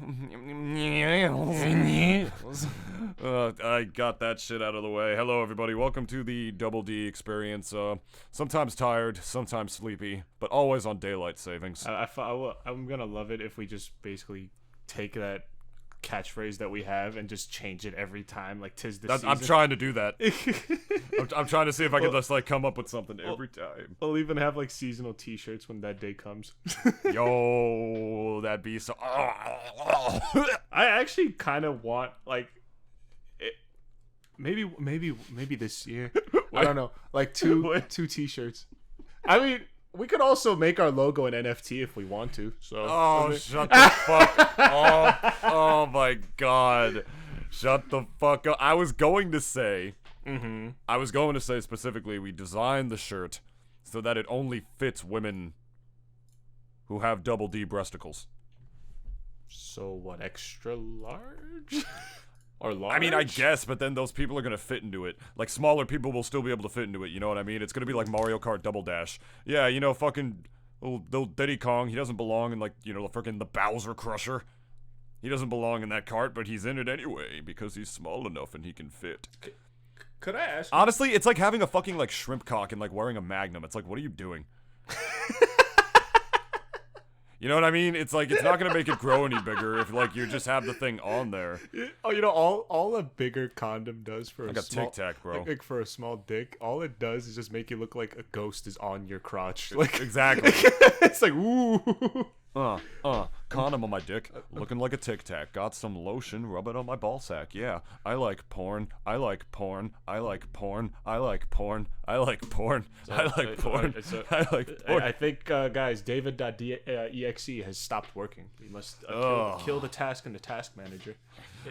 I got that shit out of the way. Hello, everybody. Welcome to the Double D experience. Sometimes tired, sometimes sleepy, but always on daylight savings. I'm gonna love it if we just basically take that catchphrase that we have and just change it every time, like tis the season. I'm trying to do that. I'm trying to see if I can just like come up with something every time. We'll even have like seasonal T-shirts when that day comes. Yo, that'd be so. I actually kind of want like it, maybe this year. I don't know, like two T-shirts. I mean, we could also make our logo an NFT if we want to. So. Shut the fuck up! Oh my god! Shut the fuck up! I was going to say specifically, we designed the shirt so that it only fits women who have double D breasticles. So what? Extra large? Or large? I mean, I guess, but then those people are gonna fit into it. Like, smaller people will still be able to fit into it, you know what I mean? It's gonna be like Mario Kart Double Dash. Yeah, you know, fucking little Diddy Kong, he doesn't belong in, like, you know, the Bowser Crusher. He doesn't belong in that cart, but he's in it anyway, because he's small enough and he can fit. Could I ask you? Honestly, it's like having a fucking, like, shrimp cock and, like, wearing a Magnum. It's like, what are you doing? You know what I mean? It's like, it's not gonna make it grow any bigger if, like, you just have the thing on there. Oh, you know, all a bigger condom does for like a small... Tic Tac, bro. Like for a small dick, all it does is just make you look like a ghost is on your crotch. Like exactly. It's like, ooh. Condom on my dick, looking like a Tic Tac. Got some lotion, rub it on my ball sack. Yeah, I like porn. I like porn. I like porn. I like porn. I like porn. I like porn. I like porn. I think, guys, David.exe has stopped working. We must kill the task in the task manager.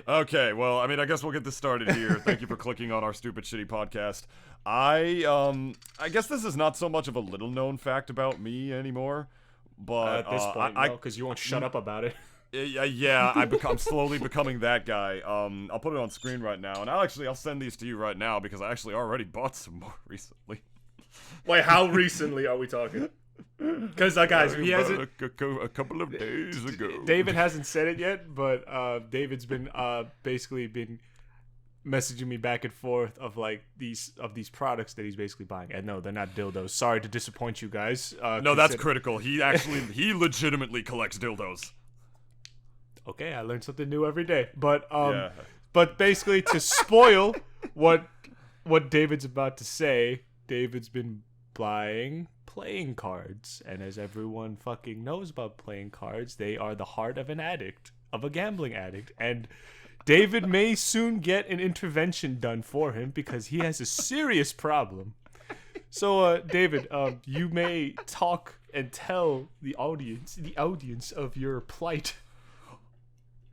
Okay, well, I mean, I guess we'll get this started here. Thank you for clicking on our stupid shitty podcast. I guess this is not so much of a little known fact about me anymore. But at this point, no, because you won't shut up about it. Yeah, I'm slowly becoming that guy. I'll put it on screen right now, and I'll send these to you right now because I actually already bought some more recently. Wait, how recently are we talking? Because guys, he hasn't a couple of days ago. David hasn't said it yet, but David's been basically been messaging me back and forth of like these products that he's basically buying. And no, they're not dildos. Sorry to disappoint you guys. No, that's critical. He legitimately collects dildos. Okay, I learn something new every day. But but basically to spoil what David's about to say, David's been buying playing cards, and as everyone fucking knows about playing cards, they are the heart of a gambling addict, and David may soon get an intervention done for him because he has a serious problem. So, David, you may talk and tell the audience of your plight.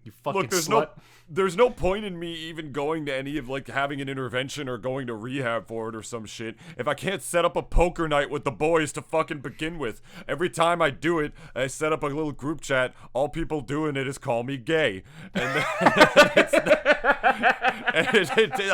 You fucking slut. There's no point in me even going to any of, like, having an intervention or going to rehab for it or some shit if I can't set up a poker night with the boys to fucking begin with. Every time I do it, I set up a little group chat. All people doing it is call me gay. And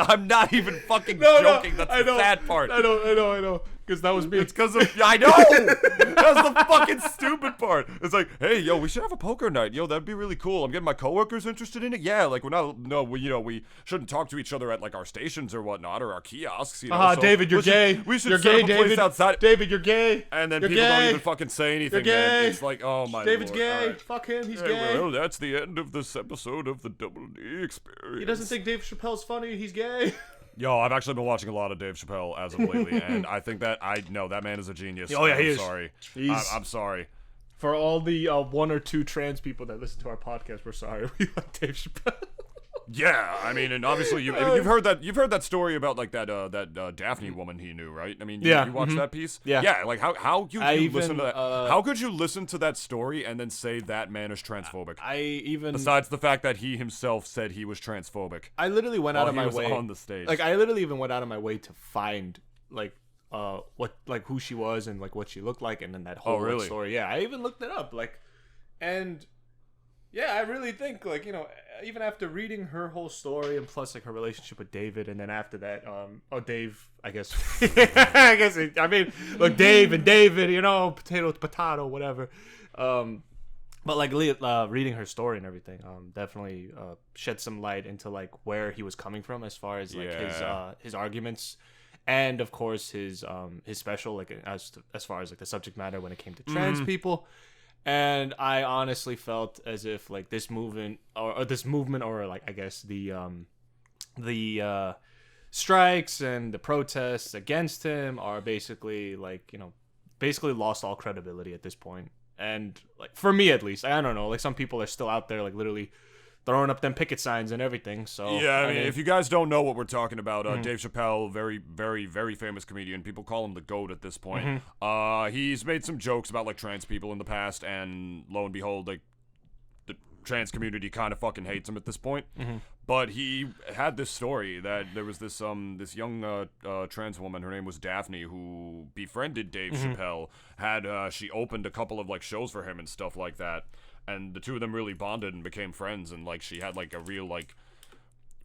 I'm not even fucking joking. That's the sad part. I know. Because that was me. It's because of... I know! That's the fucking stupid part. It's like, hey, yo, we should have a poker night. Yo, that'd be really cool. I'm getting my coworkers interested in it. Yeah, like, we shouldn't talk to each other at, like, our stations or whatnot, or our kiosks, you know. So David, you're gay. We should you're set gay, up a place David. outside. David, you're gay. And then you're people gay. don't even fucking say anything, you're gay. man. It's like, oh, my David's Lord. gay. Right. Fuck him. He's gay. Well, that's the end of this episode of the Double D Experience. He doesn't think Dave Chappelle's funny. He's gay. Yo, I've actually been watching a lot of Dave Chapelle as of lately, and I think that that man is a genius. Oh yeah, he is. Sorry. I'm sorry. For all the 1 or 2 trans people that listen to our podcast, we're sorry. We like Dave Chapelle. Yeah, I mean, and obviously you've heard that story about like that Daphne woman he knew, right? I mean, you watched that piece? Yeah. Like how you listen to that? How could you listen to that story and then say that man is transphobic? Besides the fact that he himself said he was transphobic. I literally went out of my way on the stage. Like I literally even went out of my way to find like who she was and like what she looked like, and then that whole story. Yeah, I even looked it up. And yeah, I really think, like, you know, even after reading her whole story and plus, like, her relationship with David, and then after that, Dave, I guess. Look, Dave and David, you know, potato to potato, whatever. but like reading her story and everything, definitely shed some light into like where he was coming from as far as like his arguments, and of course his special, like as far as like the subject matter when it came to trans people. And I honestly felt as if like this movement or like I guess the strikes and the protests against him are basically like, you know, basically lost all credibility at this point. And like for me at least, I don't know, like some people are still out there like literally throwing up them picket signs and everything. So yeah, I mean, if you guys don't know what we're talking about, Dave Chapelle, very, very, very famous comedian. People call him the GOAT at this point. He's made some jokes about like trans people in the past, and lo and behold, like the trans community kind of fucking hates him at this point. But he had this story that there was this this young trans woman. Her name was Daphne, who befriended Dave Chapelle. She opened a couple of like shows for him and stuff like that. And the two of them really bonded and became friends, and like she had like a real like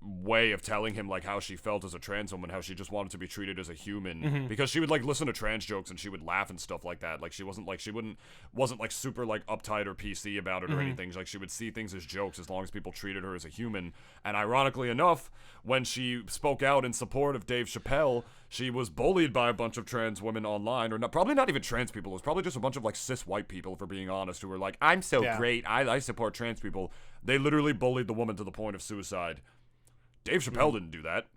way of telling him like how she felt as a trans woman, how she just wanted to be treated as a human, because she would like listen to trans jokes and she would laugh and stuff like that. Like she wasn't like super like uptight or PC about it or anything. Like she would see things as jokes as long as people treated her as a human. And ironically enough, when she spoke out in support of Dave Chapelle, she was bullied by a bunch of trans women online, or probably not even trans people. It was probably just a bunch of like cis white people, for being honest, who were like, "I'm so great, I support trans people." They literally bullied the woman to the point of suicide. Dave Chapelle didn't do that.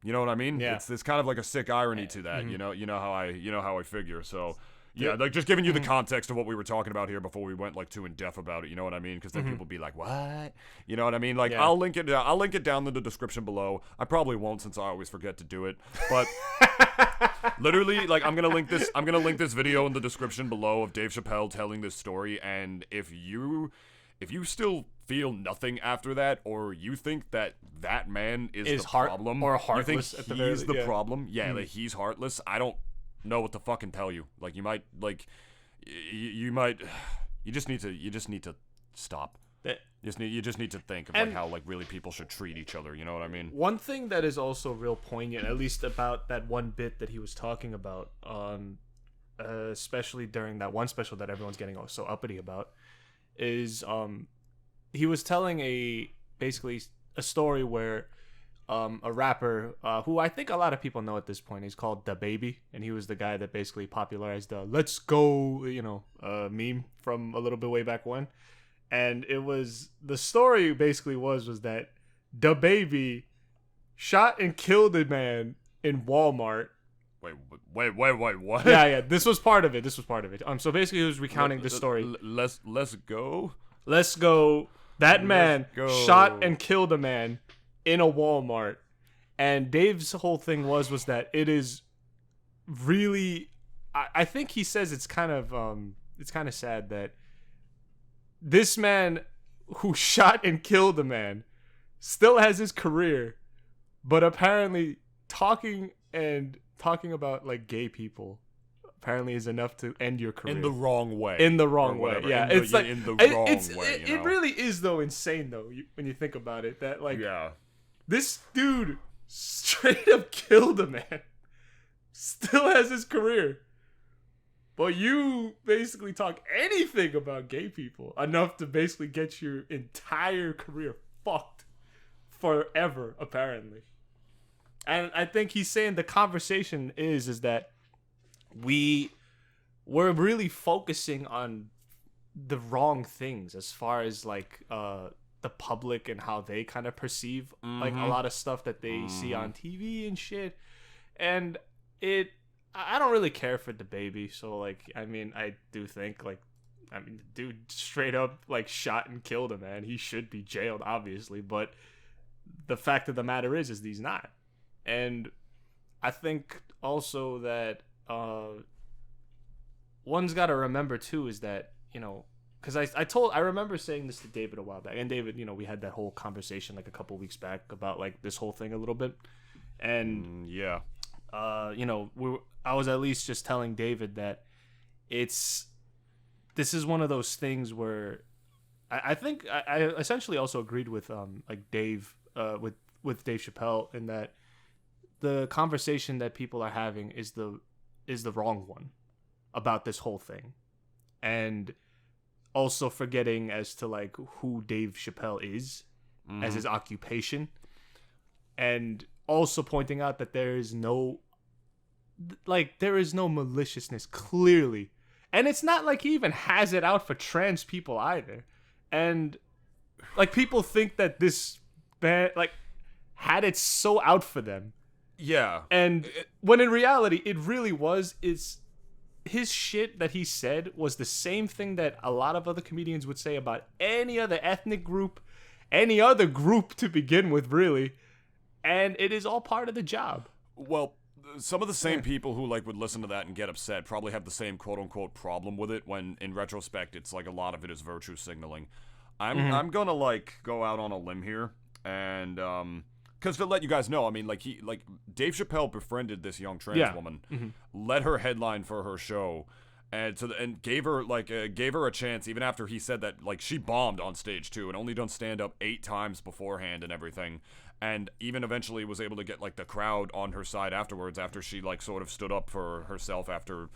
You know what I mean? Yeah. It's kind of like a sick irony to that. You know how I figure. So yeah, like just giving you the context of what we were talking about here before we went like too in depth about it. You know what I mean? Because then people be like, "What?" You know what I mean? Like I'll link it. I'll link it down in the description below. I probably won't, since I always forget to do it. But literally, like I'm gonna link this video in the description below of Dave Chapelle telling this story. And if you still feel nothing after that, or you think that man is the problem, or heartless, you think he's the problem, like he's heartless, I don't know what to fucking tell you. Like you might you just need to stop. You just need to think of like how like really people should treat each other. You know what I mean? One thing that is also real poignant, at least about that one bit that he was talking about, especially during that one special that everyone's getting so uppity about, is he was telling basically a story where a rapper who I think a lot of people know at this point, he's called DaBaby, and he was the guy that basically popularized the "Let's Go" meme from a little bit way back when. And the story basically was that DaBaby shot and killed a man in Walmart. Wait, what? Yeah, this was part of it. So basically he was recounting this story. Let's go. That man shot and killed a man in a Walmart. And Dave's whole thing was that it is really, I think he says it's kind of sad that this man who shot and killed a man still has his career, but apparently talking about like gay people apparently is enough to end your career in the wrong way. Yeah, it's like in the wrong way. It really is though insane though when you think about it, that like this dude straight up killed a man, still has his career, but you basically talk anything about gay people enough to basically get your entire career fucked forever apparently. And I think he's saying the conversation is that we're really focusing on the wrong things as far as like the public and how they kind of perceive like a lot of stuff that they see on TV and shit. And I don't really care for DaBaby, so like I mean I do think like the dude straight up like shot and killed a man. He should be jailed obviously, but the fact of the matter is he's not. And I think also that one's got to remember too is that, you know, because I remember saying this to David a while back, and David, you know, we had that whole conversation like a couple weeks back about like this whole thing a little bit, and you know, I was at least just telling David that this is one of those things where I think I essentially also agreed with like Dave with Dave Chapelle in that the conversation that people are having is the wrong one about this whole thing. And also forgetting as to like who Dave Chapelle is as his occupation, and also pointing out that there is no maliciousness clearly, and it's not like he even has it out for trans people either, and like people think that this band like had it so out for them. Yeah. And when in reality, it really was, his shit that he said was the same thing that a lot of other comedians would say about any other ethnic group, any other group to begin with, really. And it is all part of the job. Well, some of the same people who like would listen to that and get upset probably have the same quote unquote problem with it, when in retrospect it's like a lot of it is virtue signaling. I'm gonna like go out on a limb here and because to let you guys know, I mean, like Dave Chapelle befriended this young trans woman, let her headline for her show, and gave her a chance even after he said that like she bombed on stage too and only done stand up 8 times beforehand and everything, and even eventually was able to get like the crowd on her side afterwards after she like sort of stood up for herself after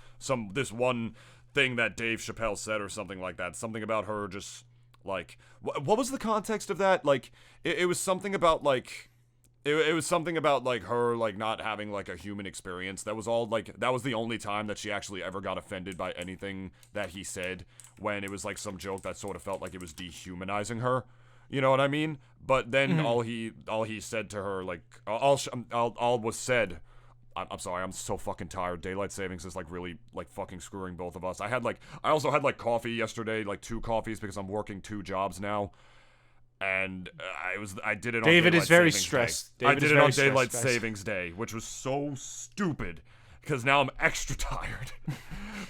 this one thing that Dave Chapelle said or something like that, something about her just like what was the context of that? Like it was something about like. It was something about, like, her, like, not having, like, a human experience. That was all, like, that was the only time that she actually ever got offended by anything that he said, when it was, like, some joke that sort of felt like it was dehumanizing her. You know what I mean? But then all he said to her, like, all was said. I'm sorry, I'm so fucking tired. Daylight savings is, like, really, like, fucking screwing both of us. I also had, like, coffee yesterday, like, 2 coffees because I'm working 2 jobs now. And I did it on David Daylight is very Savings stressed. Day. I did it on Daylight Savings Day, which was so stupid because now I'm extra tired.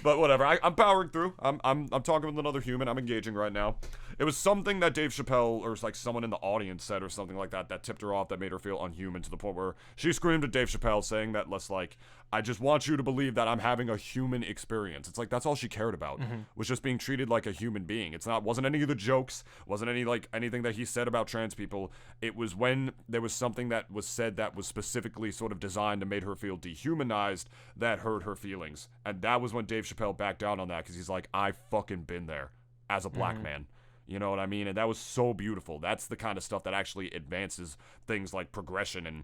But whatever, I'm powering through. I'm talking with another human. I'm engaging right now. It was something that Dave Chapelle or like someone in the audience said or something like that that tipped her off, that made her feel unhuman to the point where she screamed at Dave Chapelle saying that less like, I just want you to believe that I'm having a human experience. It's like that's all she cared about, was just being treated like a human being. Wasn't any of the jokes, wasn't any like anything that he said about trans people. It was when there was something that was said that was specifically sort of designed to make her feel dehumanized that hurt her feelings. And that was when Dave Chapelle backed down on that, because he's like, I fucking been there as a black man. You know what I mean? And that was so beautiful. That's the kind of stuff that actually advances things like progression and,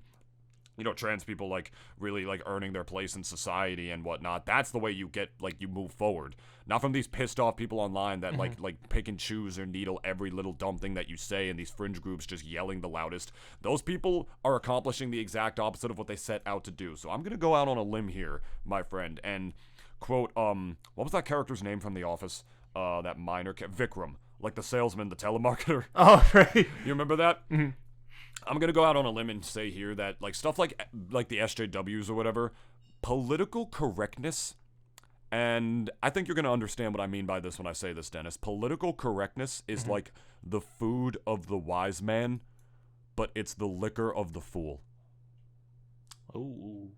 you know, trans people like really like earning their place in society and whatnot. That's the way you get like you move forward. Not from these pissed off people online that like pick and choose or needle every little dumb thing that you say, and these fringe groups just yelling the loudest. Those people are accomplishing the exact opposite of what they set out to do. So I'm gonna go out on a limb here, my friend, and quote what was that character's name from The Office? That minor Vikram. Like the salesman, the telemarketer. Oh, right. You remember that? I'm gonna go out on a limb and say here that like stuff like the SJWs or whatever, political correctness, and I think you're gonna understand what I mean by this when I say this, Dennis. Political correctness is like the food of the wise man, but it's the liquor of the fool. Oh.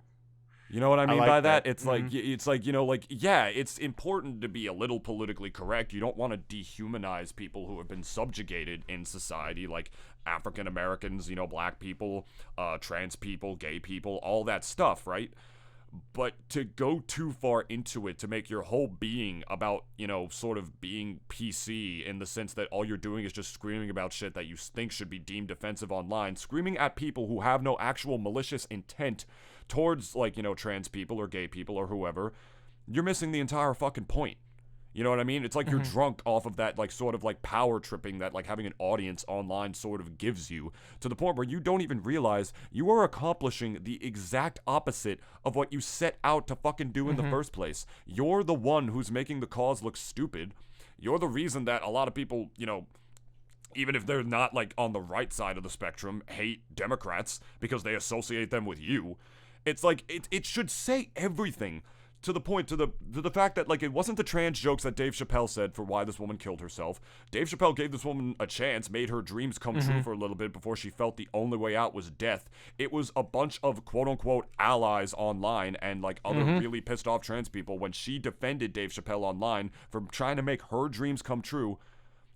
You know what I mean by that? It's Mm-hmm. it's like, you know, like, yeah, it's important to be a little politically correct. You don't want to dehumanize people who have been subjugated in society, like African Americans, you know, black people, trans people, gay people, all that stuff, right? But to go too far into it, to make your whole being about, you know, sort of being PC in the sense that all you're doing is just screaming about shit that you think should be deemed offensive online, screaming at people who have no actual malicious intent towards, like, you know, trans people or gay people or whoever, you're missing the entire fucking point. You know what I mean? It's like you're drunk off of that, like, sort of, like, power tripping that, like, having an audience online sort of gives you, to the point where you don't even realize you are accomplishing the exact opposite of what you set out to fucking do in the first place. You're the one who's making the cause look stupid. You're the reason that a lot of people, you know, even if they're not, like, on the right side of the spectrum, hate Democrats because they associate them with you. It's like, it should say everything. To the point, to the fact that, like, it wasn't the trans jokes that Dave Chapelle said for why this woman killed herself. Dave Chapelle gave this woman a chance, made her dreams come true for a little bit before she felt the only way out was death. It was a bunch of quote-unquote allies online and, like, other really pissed off trans people when she defended Dave Chapelle online for trying to make her dreams come true.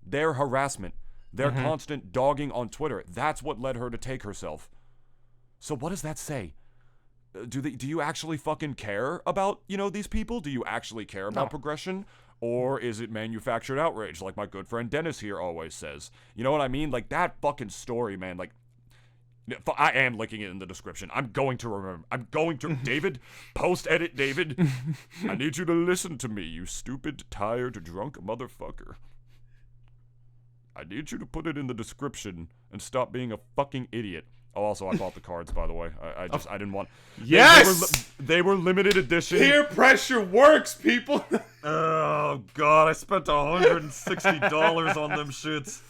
Their harassment, their constant dogging on Twitter, that's what led her to take herself. So what does that say? Do you actually fucking care about, you know, these people? Do you actually care about progression? Or is it manufactured outrage, like my good friend Dennis here always says? You know what I mean? Like, that fucking story, man, like, I am linking it in the description. I'm going to remember. I'm going to... David, post-edit, David. I need you to listen to me, you stupid, tired, drunk motherfucker. I need you to put it in the description and stop being a fucking idiot. Oh, also, I bought the cards, by the way. I didn't want... Yes! They were limited edition. Peer pressure works, people! Oh, God, I spent $160 on them shits.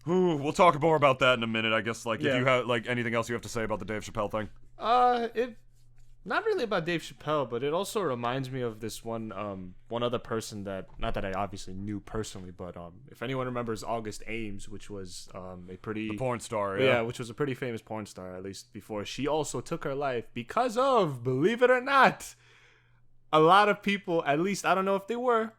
Ooh, we'll talk more about that in a minute, I guess. Like, if you have, like, anything else you have to say about the Dave Chapelle thing? Not really about Dave Chapelle, but it also reminds me of this one other person that, not that I obviously knew personally, but if anyone remembers August Ames, which was a pretty... The porn star, yeah, which was a pretty famous porn star, at least before. She also took her life because of, believe it or not, a lot of people, at least, I don't know if they were,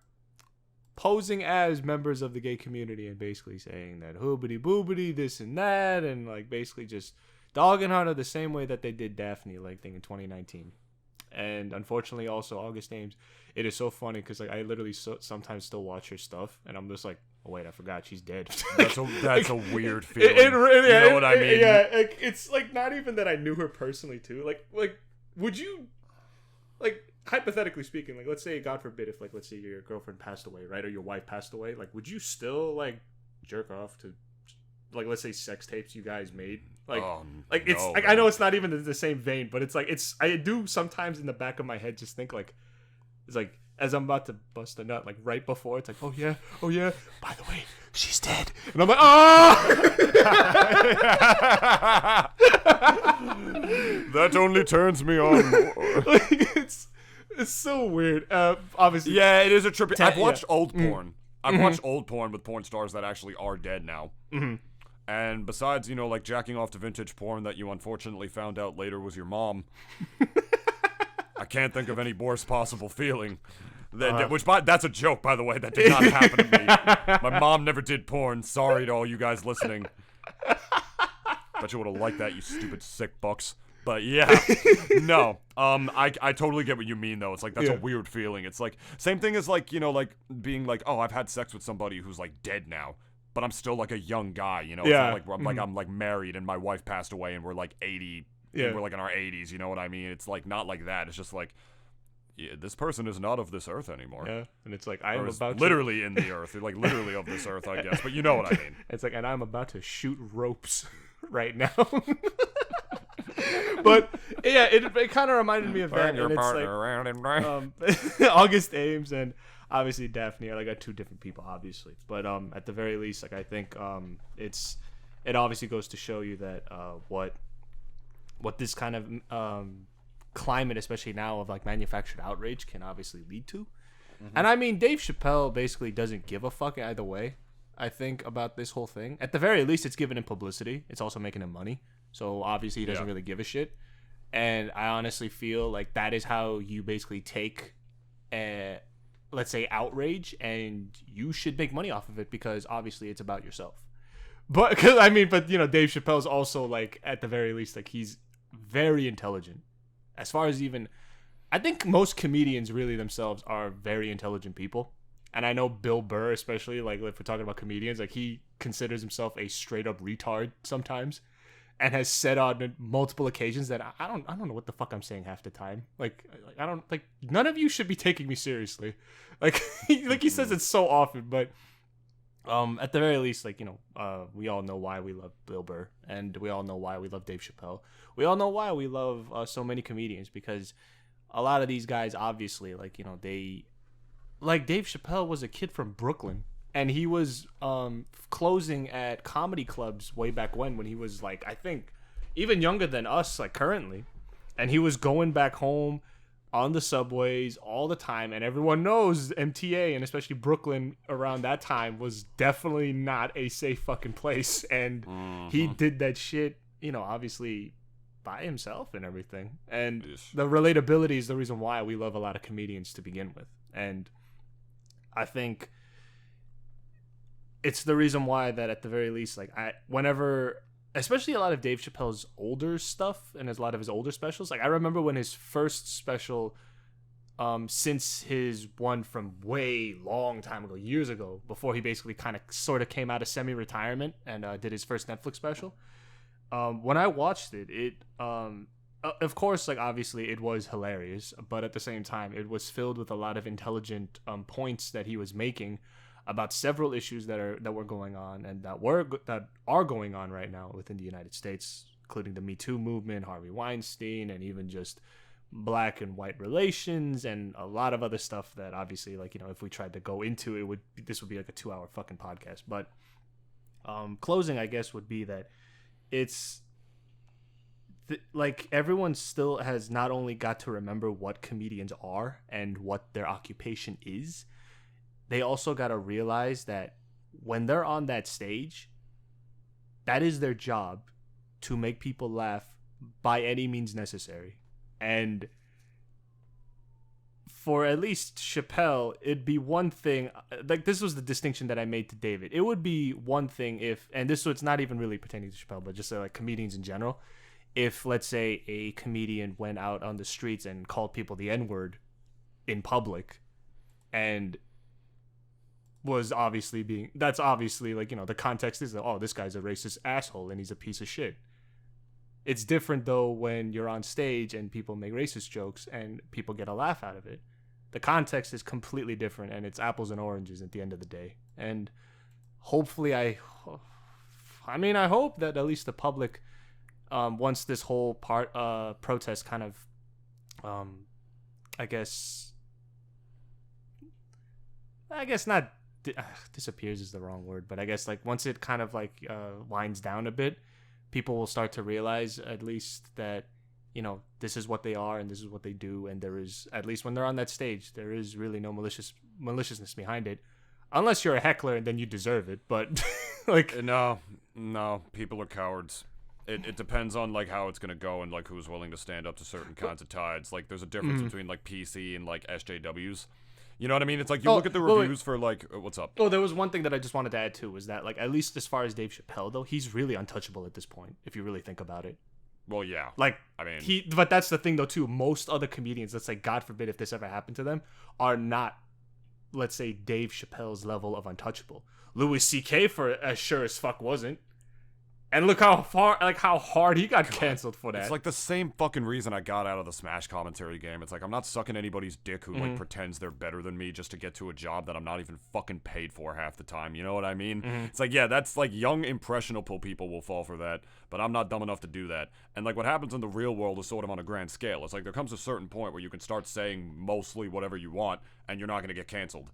posing as members of the gay community and basically saying that hoobity boobity, this and that, and like basically just dogging on her the same way that they did Daphne, like, thing in 2019. And unfortunately, also August Ames. It is so funny because like I literally sometimes still watch her stuff, and I'm just like, oh wait, I forgot she's dead. That's a weird feeling. You know what I mean? Yeah, like, it's like not even that I knew her personally too. Like, would you, like, hypothetically speaking, like, let's say, God forbid, if, like, let's say your girlfriend passed away, right, or your wife passed away, like, would you still, like, jerk off to, like, let's say, sex tapes you guys made? Like, it's no, like, I know it's not even the same vein, but it's like, I do sometimes in the back of my head just think, like, it's like, as I'm about to bust a nut, like, right before, it's like, oh yeah, by the way, she's dead. And I'm like, oh! That only turns me on more. Like, it's so weird. Obviously, yeah, it is a trip. I've watched old porn. I've watched old porn with porn stars that actually are dead now. And besides, you know, like, jacking off to vintage porn that you unfortunately found out later was your mom, I can't think of any worse possible feeling. That's a joke, by the way. That did not happen to me. My mom never did porn. Sorry to all you guys listening. Bet you would have liked that, you stupid sick bucks. But yeah, no. I totally get what you mean, though. It's like, that's a weird feeling. It's like, same thing as, like, you know, like, being like, oh, I've had sex with somebody who's, like, dead now, but I'm still, like, a young guy, you know? Yeah. It's not like, I'm like married and my wife passed away and we're like 80. Yeah. We're like in our 80s, you know what I mean? It's like, not like that. It's just like, yeah, this person is not of this earth anymore. Yeah, and it's like, I'm about literally in the earth. Like, literally of this earth, I guess. But you know what I mean. It's like, and I'm about to shoot ropes right now. But yeah, it kind of reminded me of that. Your and partner it's around and right. August Ames and obviously Daphne are like two different people, obviously. But at the very least, like, I think it obviously goes to show you that what this kind of climate, especially now, of like manufactured outrage can obviously lead to. And I mean, Dave Chapelle basically doesn't give a fuck either way, I think, about this whole thing. At the very least, it's giving him publicity. It's also making him money. So obviously he doesn't really give a shit. And I honestly feel like that is how you basically take, let's say, outrage, and you should make money off of it because obviously it's about yourself. But you know, Dave Chappelle's also, like, at the very least, like, he's very intelligent. As far as even, I think most comedians really themselves are very intelligent people. And I know Bill Burr, especially, like, if we're talking about comedians, like, he considers himself a straight up retard sometimes, and has said on multiple occasions that I don't know what the fuck I'm saying half the time. Like, I don't, like, none of you should be taking me seriously. Like, he says it so often, but at the very least, like, you know, we all know why we love Bill Burr, and we all know why we love Dave Chapelle. We all know why we love so many comedians, because a lot of these guys, obviously, like, you know, like, Dave Chapelle was a kid from Brooklyn, and he was closing at comedy clubs way back when he was, like, I think even younger than us, like, currently, and he was going back home on the subways all the time, and everyone knows MTA, and especially Brooklyn around that time, was definitely not a safe fucking place, and he did that shit, you know, obviously by himself and everything, and the relatability is the reason why we love a lot of comedians to begin with, and I think it's the reason why that at the very least, like, whenever, especially a lot of Dave Chappelle's older stuff and a lot of his older specials, like, I remember when his first special since his one from way long time ago, years ago, before he basically kind of sort of came out of semi-retirement and did his first Netflix special. When I watched it, of course, like obviously it was hilarious, but at the same time, it was filled with a lot of intelligent points that he was making about several issues that were going on and that are going on right now within the United States, including the Me Too movement, Harvey Weinstein, and even just black and white relations and a lot of other stuff that obviously, like, you know, if we tried to go into it, this would be like a 2-hour fucking podcast. But closing, I guess, would be that it's like everyone still has not only got to remember what comedians are and what their occupation is, they also got to realize that when they're on that stage, that is their job, to make people laugh by any means necessary. And for at least Chappelle, it'd be one thing, like this was the distinction that I made to David. It would be one thing if, and this, so it's not even really pertaining to Chappelle, but just like comedians in general, if let's say a comedian went out on the streets and called people the N-word in public and was obviously that's obviously, like, you know, the context is that, oh, this guy's a racist asshole and he's a piece of shit. It's different, though, when you're on stage and people make racist jokes and people get a laugh out of it. The context is completely different, and it's apples and oranges at the end of the day. And hopefully I hope that at least the public, once this whole protest kind of, I guess not disappears is the wrong word, but I guess like once it kind of like winds down a bit, people will start to realize at least that, you know, this is what they are and this is what they do, and there is, at least when they're on that stage, there is really no maliciousness behind it, unless you're a heckler and then you deserve it. But like, no, people are cowards. It depends on like how it's gonna go and like who's willing to stand up to certain kinds of tides. Like there's a difference between like PC and like SJWs. You know what I mean? It's like you look at the reviews for like, what's up? Oh, there was one thing that I just wanted to add too, was that like, at least as far as Dave Chapelle though, he's really untouchable at this point, if you really think about it. Well, yeah. Like, I mean, but that's the thing though too. Most other comedians, let's say, God forbid if this ever happened to them, are not, let's say, Dave Chappelle's level of untouchable. Louis C.K. for as sure as fuck wasn't. And look how hard he got canceled for that. It's like the same fucking reason I got out of the Smash commentary game. It's like I'm not sucking anybody's dick who like pretends they're better than me just to get to a job that I'm not even fucking paid for half the time. You know what I mean? It's like, yeah, that's like young impressionable people will fall for that, but I'm not dumb enough to do that. And like what happens in the real world is sort of on a grand scale. It's like there comes a certain point where you can start saying mostly whatever you want and you're not going to get canceled.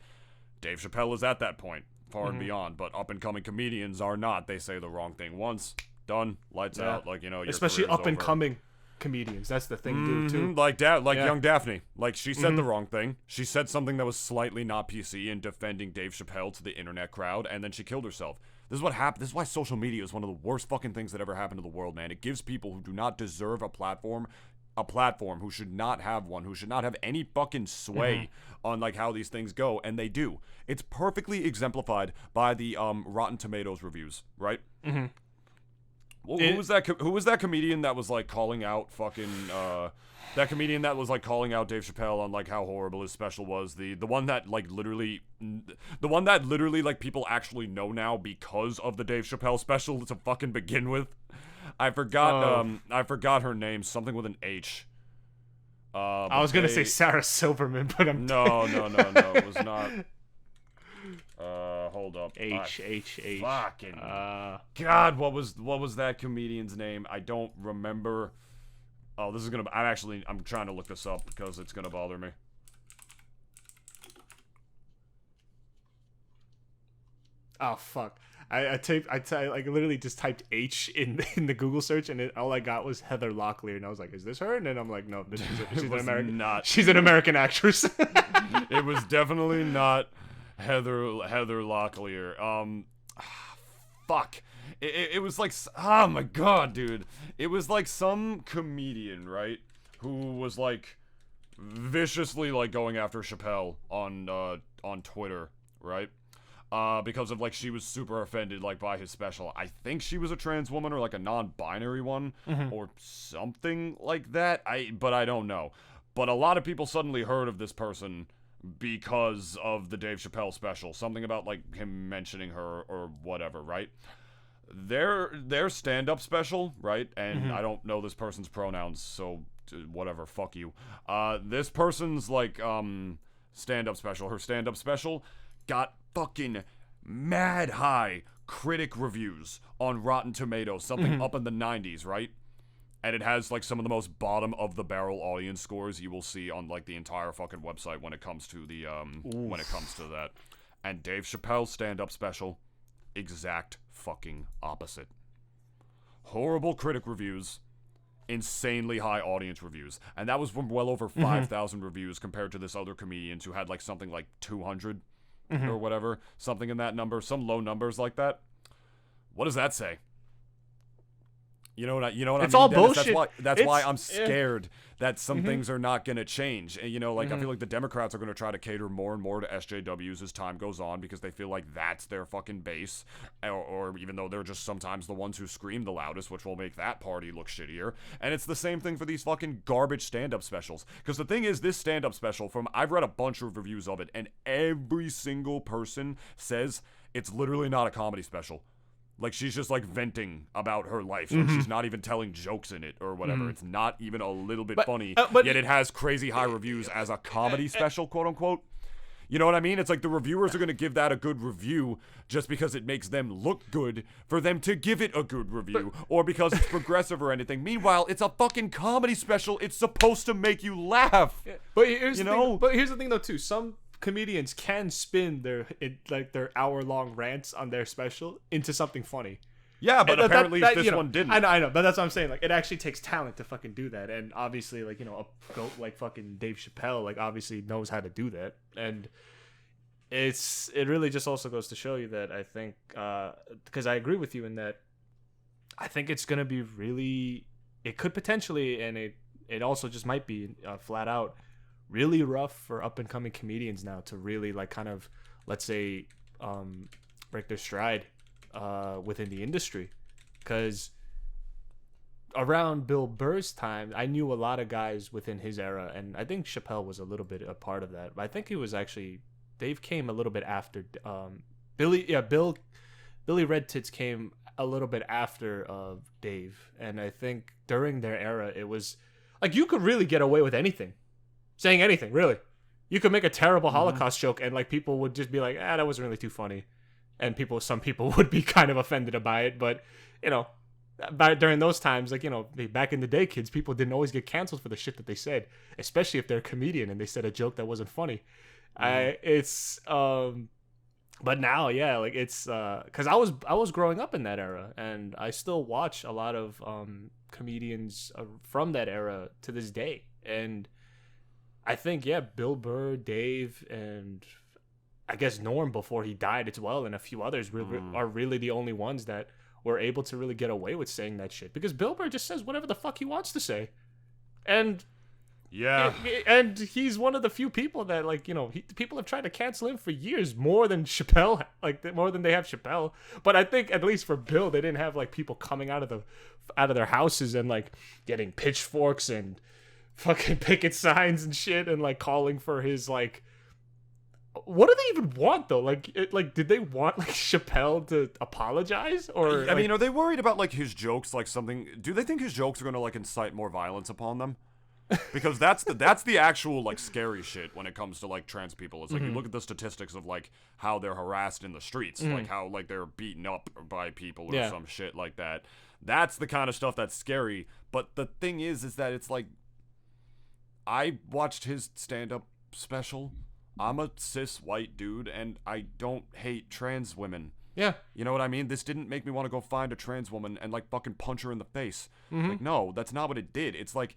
Dave Chapelle is at that point. Far and beyond, but up-and-coming comedians are not. They say the wrong thing once, done, lights out. Like, you know, your especially up-and-coming comedians. That's the thing, too. Like young Daphne. Like, she said the wrong thing. She said something that was slightly not PC in defending Dave Chapelle to the internet crowd, and then she killed herself. This is what happened. This is why social media is one of the worst fucking things that ever happened to the world, man. It gives people who do not deserve a platform, who should not have one, who should not have any fucking sway on like how these things go, and they do. It's perfectly exemplified by the Rotten Tomatoes reviews, right? Well, who was that comedian that was like calling out fucking that comedian that was like calling out Dave Chapelle on like how horrible his special was? The one that literally like people actually know now because of the Dave Chapelle special to fucking begin with. I forgot her name, something with an H. I was gonna say Sarah Silverman, but I'm no, it was not. Hold up. H. Fucking God, what was that comedian's name? I don't remember. Oh, this is gonna. I'm trying to look this up because it's gonna bother me. Oh fuck. I literally just typed H in the Google search, and all I got was Heather Locklear, and I was like, "Is this her?" And then I'm like, "No, she's an American. She's an American actress." It was definitely not Heather Locklear. Fuck. It was like, oh my god, dude. It was like some comedian, right, who was like viciously like going after Chappelle on Twitter, right? Because of like she was super offended like by his special. I think she was a trans woman or like a non-binary one or something like that. But I don't know. But a lot of people suddenly heard of this person because of the Dave Chapelle special. Something about, like, him mentioning her or whatever, right? Their stand-up special, right? And I don't know this person's pronouns, so whatever, fuck you. This person's, like, stand-up special, her stand-up special, got fucking mad high critic reviews on Rotten Tomatoes, something up in the 90s, right? And it has, like, some of the most bottom-of-the-barrel audience scores you will see on, like, the entire fucking website when it comes to the, when it comes to that. And Dave Chappelle's stand-up special, exact fucking opposite. Horrible critic reviews, insanely high audience reviews. And that was from well over 5,000 reviews compared to this other comedians who had, like, something like 200 or whatever. Something in that number. Some low numbers like that. What does that say? You know what I mean? It's all Dennis? bullshit. That's why I'm scared that some things are not going to change. And, you know, like, I feel like the Democrats are going to try to cater more and more to SJWs as time goes on because they feel like that's their fucking base. Or even though they're just sometimes the ones who scream the loudest, which will make that party look shittier. And it's the same thing for these fucking garbage stand-up specials. Because the thing is, this stand-up special, I've read a bunch of reviews of it, and every single person says it's literally not a comedy special. Like, she's just, like, venting about her life. Like, she's not even telling jokes in it or whatever. It's not even a little bit funny, yet it has crazy high reviews as a comedy special, quote-unquote. You know what I mean? It's like the reviewers are going to give that a good review just because it makes them look good for them to give it a good review or because it's progressive or anything. Meanwhile, it's a fucking comedy special. It's supposed to make you laugh. But here's the thing, though, too. Some comedians can spin their hour-long rants on their special into something funny. Yeah, but apparently this one didn't. I know, but that's what I'm saying. Like, it actually takes talent to fucking do that, and obviously, like, you know, a goat like fucking Dave Chapelle, like, obviously knows how to do that, and it really just also goes to show you that I think, because I agree with you in that, I think it's gonna be really, it could potentially, and it also just might be flat out really rough for up and coming comedians now to really, like, kind of, let's say, break their stride within the industry. Because around Bill Burr's time, I knew a lot of guys within his era, and I think Chappelle was a little bit a part of that. But I think he was actually, Dave came a little bit after Billy Red Tits came a little bit after Dave, and I think during their era it was like you could really get away with anything. Saying anything, really. You could make a terrible Holocaust joke and, like, people would just be like, that wasn't really too funny. And some people would be kind of offended by it. But, you know, during those times, like, you know, back in the day, kids, people didn't always get canceled for the shit that they said. Especially if they're a comedian and they said a joke that wasn't funny. But now, yeah, like, it's, because I was growing up in that era. And I still watch a lot of comedians from that era to this day. And I think, yeah, Bill Burr, Dave, and I guess Norm before he died as well, and a few others are really the only ones that were able to really get away with saying that shit. Because Bill Burr just says whatever the fuck he wants to say. And yeah, and he's one of the few people that, like, you know, people have tried to cancel him for years, more than Chappelle, like, more than they have Chappelle. But I think at least for Bill, they didn't have, like, people coming out of their houses and, like, getting pitchforks and fucking picket signs and shit and, like, calling for his, like, what do they even want, though? Like, did they want, like, Chappelle to apologize? Or I mean, are they worried about, like, his jokes, like, something? Do they think his jokes are gonna, like, incite more violence upon them? Because that's the actual, like, scary shit when it comes to, like, trans people. It's like, you look at the statistics of, like, how they're harassed in the streets, like how, like, they're beaten up by people or some shit like that. That's the kind of stuff that's scary. But the thing is that it's like, I watched his stand-up special. I'm a cis white dude, and I don't hate trans women. Yeah. You know what I mean? This didn't make me want to go find a trans woman and, like, fucking punch her in the face. Like, no, that's not what it did. It's like,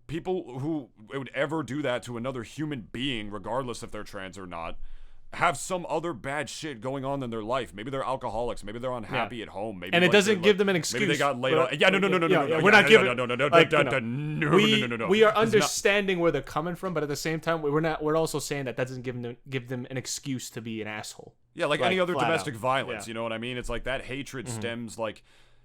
people who would ever do that to another human being, regardless if they're trans or not, have some other bad shit going on in their life. Maybe they're alcoholics. Maybe they're unhappy at home. Maybe, and it doesn't give them an excuse. Maybe they got laid off. Yeah, no. We're not giving. No. We are understanding where they're coming from, but at the same time, we're not. We're also saying that doesn't give them an excuse to be an asshole. Yeah, like any other domestic violence. You know what I mean? It's like that hatred stems, like,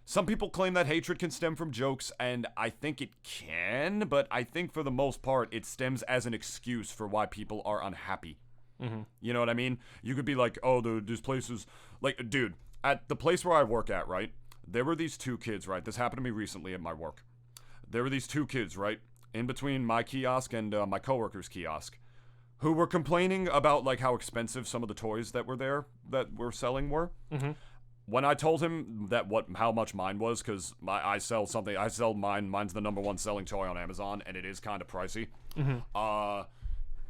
Some people claim that hatred can stem from jokes, and I think it can, but I think for the most part, it stems as an excuse for why people are unhappy. Mm-hmm. You know what I mean? You could be like, oh, there's places, like, dude, at the place where I work at, right, there were these two kids, right? This happened to me recently at my work. There were these two kids, right, in between my kiosk and my coworker's kiosk, who were complaining about, like, how expensive some of the toys that were there that we're selling were. Mm-hmm. When I told him that how much mine was, because I sell mine, mine's the #1 selling toy on Amazon, and it is kind of pricey. Mm-hmm.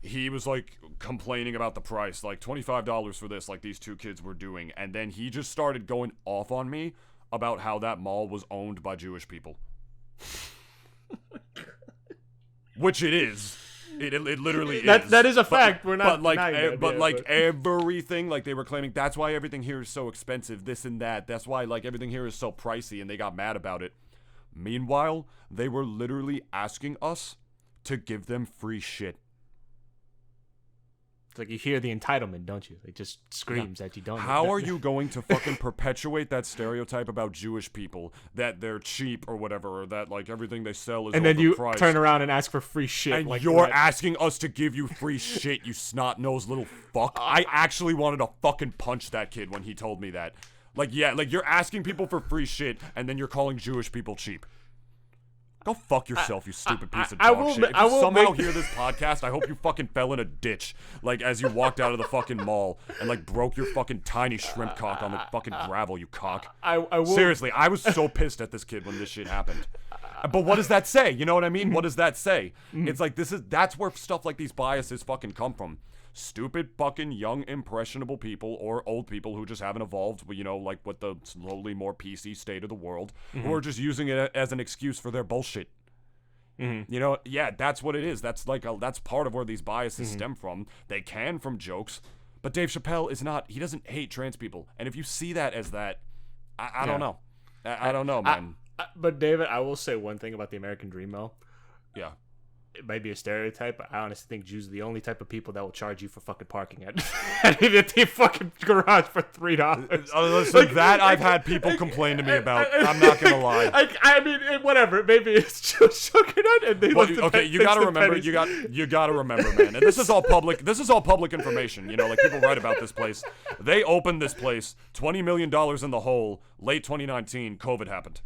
He was, like, complaining about the price, like, $25 for this, like these two kids were doing, and then he just started going off on me about how that mall was owned by Jewish people. Which it is. It literally is. That is a fact. We're not denying that. Everything, like, they were claiming, that's why everything here is so expensive, this and that. That's why, like, everything here is so pricey, and they got mad about it. Meanwhile, they were literally asking us to give them free shit. It's like you hear the entitlement, don't you? It just screams that you don't. How are you going to fucking perpetuate that stereotype about Jewish people, that they're cheap or whatever, or that, like, everything they sell is and then you overpriced, turn around and ask for free shit? and like you're that? asking us to give you free shit, you snot-nosed little fuck? I actually wanted to fucking punch that kid when he told me that. Like, yeah, like, you're asking people for free shit, and then you're calling Jewish people cheap. Go fuck yourself, you stupid piece of dog shit. If you somehow hear this podcast, I hope you fucking fell in a ditch, like, as you walked out of the fucking mall and, like, broke your fucking tiny shrimp cock on the fucking gravel, you cock. I will. Seriously, I was so pissed at this kid when this shit happened. But what does that say? You know what I mean? What does that say? It's like, that's where stuff like these biases fucking come from. Stupid fucking young impressionable people or old people who just haven't evolved, you know, like with the slowly more PC state of the world, who are just using it as an excuse for their bullshit. You know, yeah, that's what it is. That's like that's part of where these biases stem from. They can from jokes, but Dave Chapelle is not. He doesn't hate trans people, and if you see that as that, I don't know. I don't know, man. But David, I will say one thing about the American Dream, though. Yeah. It might be a stereotype, but I honestly think Jews are the only type of people that will charge you for fucking parking at the fucking garage for $3. Listen, that I've had people complain to me about. I'm not gonna lie. I mean, whatever. Maybe it's just coconut, and they okay. You gotta remember. You gotta remember, man. And this is all public. This is all public information. You know, like, people write about this place. They opened this place, $20 million in the hole. Late 2019, COVID happened.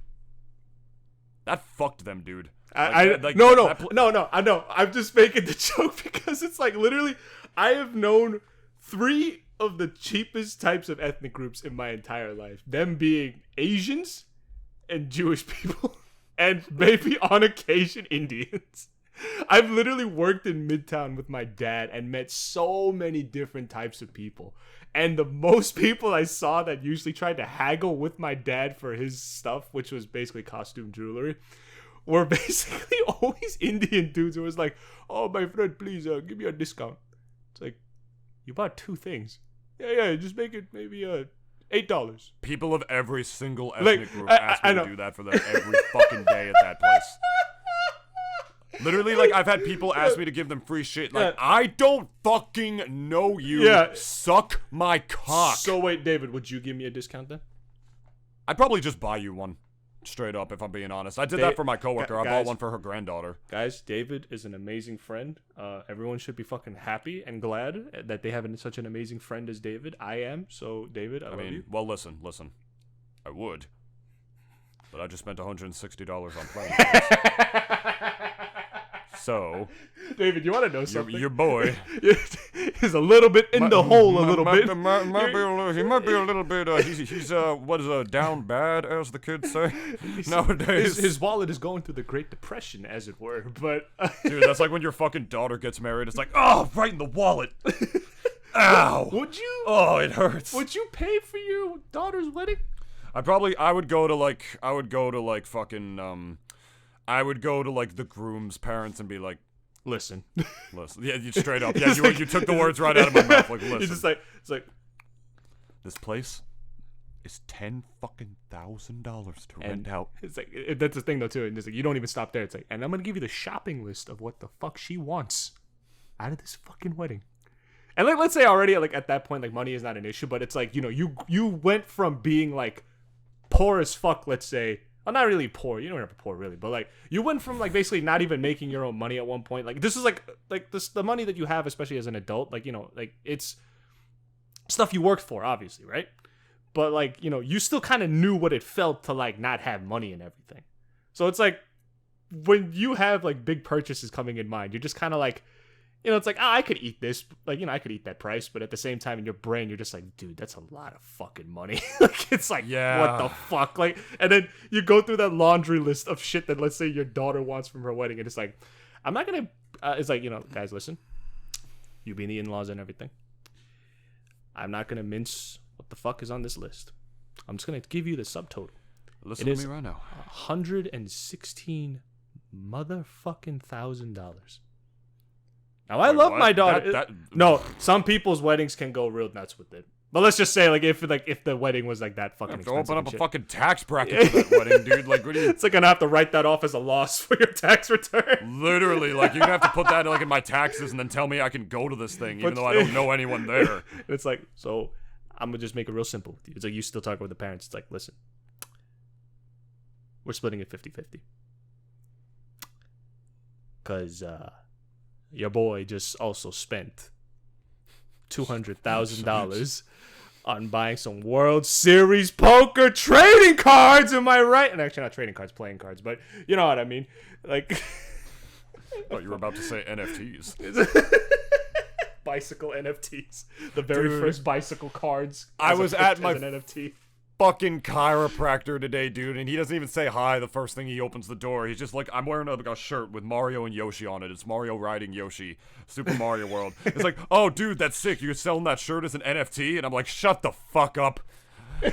That fucked them, dude. No. I know. I'm just making the joke because it's like, literally, I have known 3 of the cheapest types of ethnic groups in my entire life. Them being Asians and Jewish people, and maybe on occasion Indians. I've literally worked in Midtown with my dad and met so many different types of people. And the most people I saw that usually tried to haggle with my dad for his stuff, which was basically costume jewelry, were basically always Indian dudes who was like, oh, my friend, please give me a discount. It's like, you bought 2 things. Yeah, just make it maybe $8. People of every single ethnic group ask me to do that for them every fucking day at that place. Literally, like, I've had people ask me to give them free shit. Like, I don't fucking know you. Yeah. Suck my cock. So wait, David, would you give me a discount then? I'd probably just buy you one. Straight up, if I'm being honest. I did that for my coworker. I bought one for her granddaughter. Guys, David is an amazing friend. Everyone should be fucking happy and glad that they have such an amazing friend as David. I am. So, David, I love you. Well, listen. I would. But I just spent $160 on plane. So, David, you want to know something? Your boy is a little bit in the hole a little bit. He might be a little bit. He's what is down bad, as the kids say nowadays. His wallet is going through the Great Depression, as it were. But dude, that's like when your fucking daughter gets married. It's like, oh, right in the wallet. Ow. Would you? Oh, it hurts. Would you pay for your daughter's wedding? I would go to like the groom's parents and be like, listen. Yeah, you straight up. Yeah, you took the words right out of my mouth. Like, listen. You're just like, it's like, this place is $10,000 to rent out. It's like, that's the thing though too. And it's like, you don't even stop there. It's like, and I'm gonna give you the shopping list of what the fuck she wants out of this fucking wedding. And let's say already, like, at that point, like, money is not an issue, but it's like, you know, you went from being like poor as fuck, let's say. Well, not really poor. You don't have poor really, but like you went from like basically not even making your own money at one point. Like this is like this the money that you have, especially as an adult. Like like it's stuff you worked for, obviously, right? But like you still kind of knew what it felt to like not have money and everything. So it's like when you have like big purchases coming in mind, you're just kind of like. It's like, I could eat this, like, I could eat that price, but at the same time in your brain, you're just like, dude, that's a lot of fucking money. Like, it's like, what the fuck? Like, and then you go through that laundry list of shit that, let's say, your daughter wants from her wedding, and it's like, I'm not gonna, it's like, guys, listen, you being the in-laws and everything, I'm not gonna mince what the fuck is on this list. I'm just gonna give you the subtotal. Listen to me right now. $116 motherfucking $1,000. Now I love my daughter. No, some people's weddings can go real nuts with it. But let's just say, like, if the wedding was like that fucking expensive. Open up a fucking tax bracket for that wedding, dude. Like, what do you? It's like gonna have to write that off as a loss for your tax return. Literally, like you're gonna have to put that like in my taxes and then tell me I can go to this thing, even though I don't know anyone there. It's like, so I'm gonna just make it real simple with you. It's like you still talk with the parents. It's like, listen, we're splitting it 50-50. Cause your boy just also spent $200,000 on buying some World Series poker trading cards. Am I right? And actually, not trading cards, playing cards, but you know what I mean. Like, oh, you were about to say NFTs. Bicycle NFTs, the very first bicycle cards. I was at my an NFT. Fucking chiropractor today, dude, and he doesn't even say hi the first thing he opens the door. He's just like, I'm wearing a shirt with Mario and Yoshi on it. It's Mario riding Yoshi, Super Mario World. It's like, oh, dude, that's sick. You're selling that shirt as an NFT? And I'm like, shut the fuck up,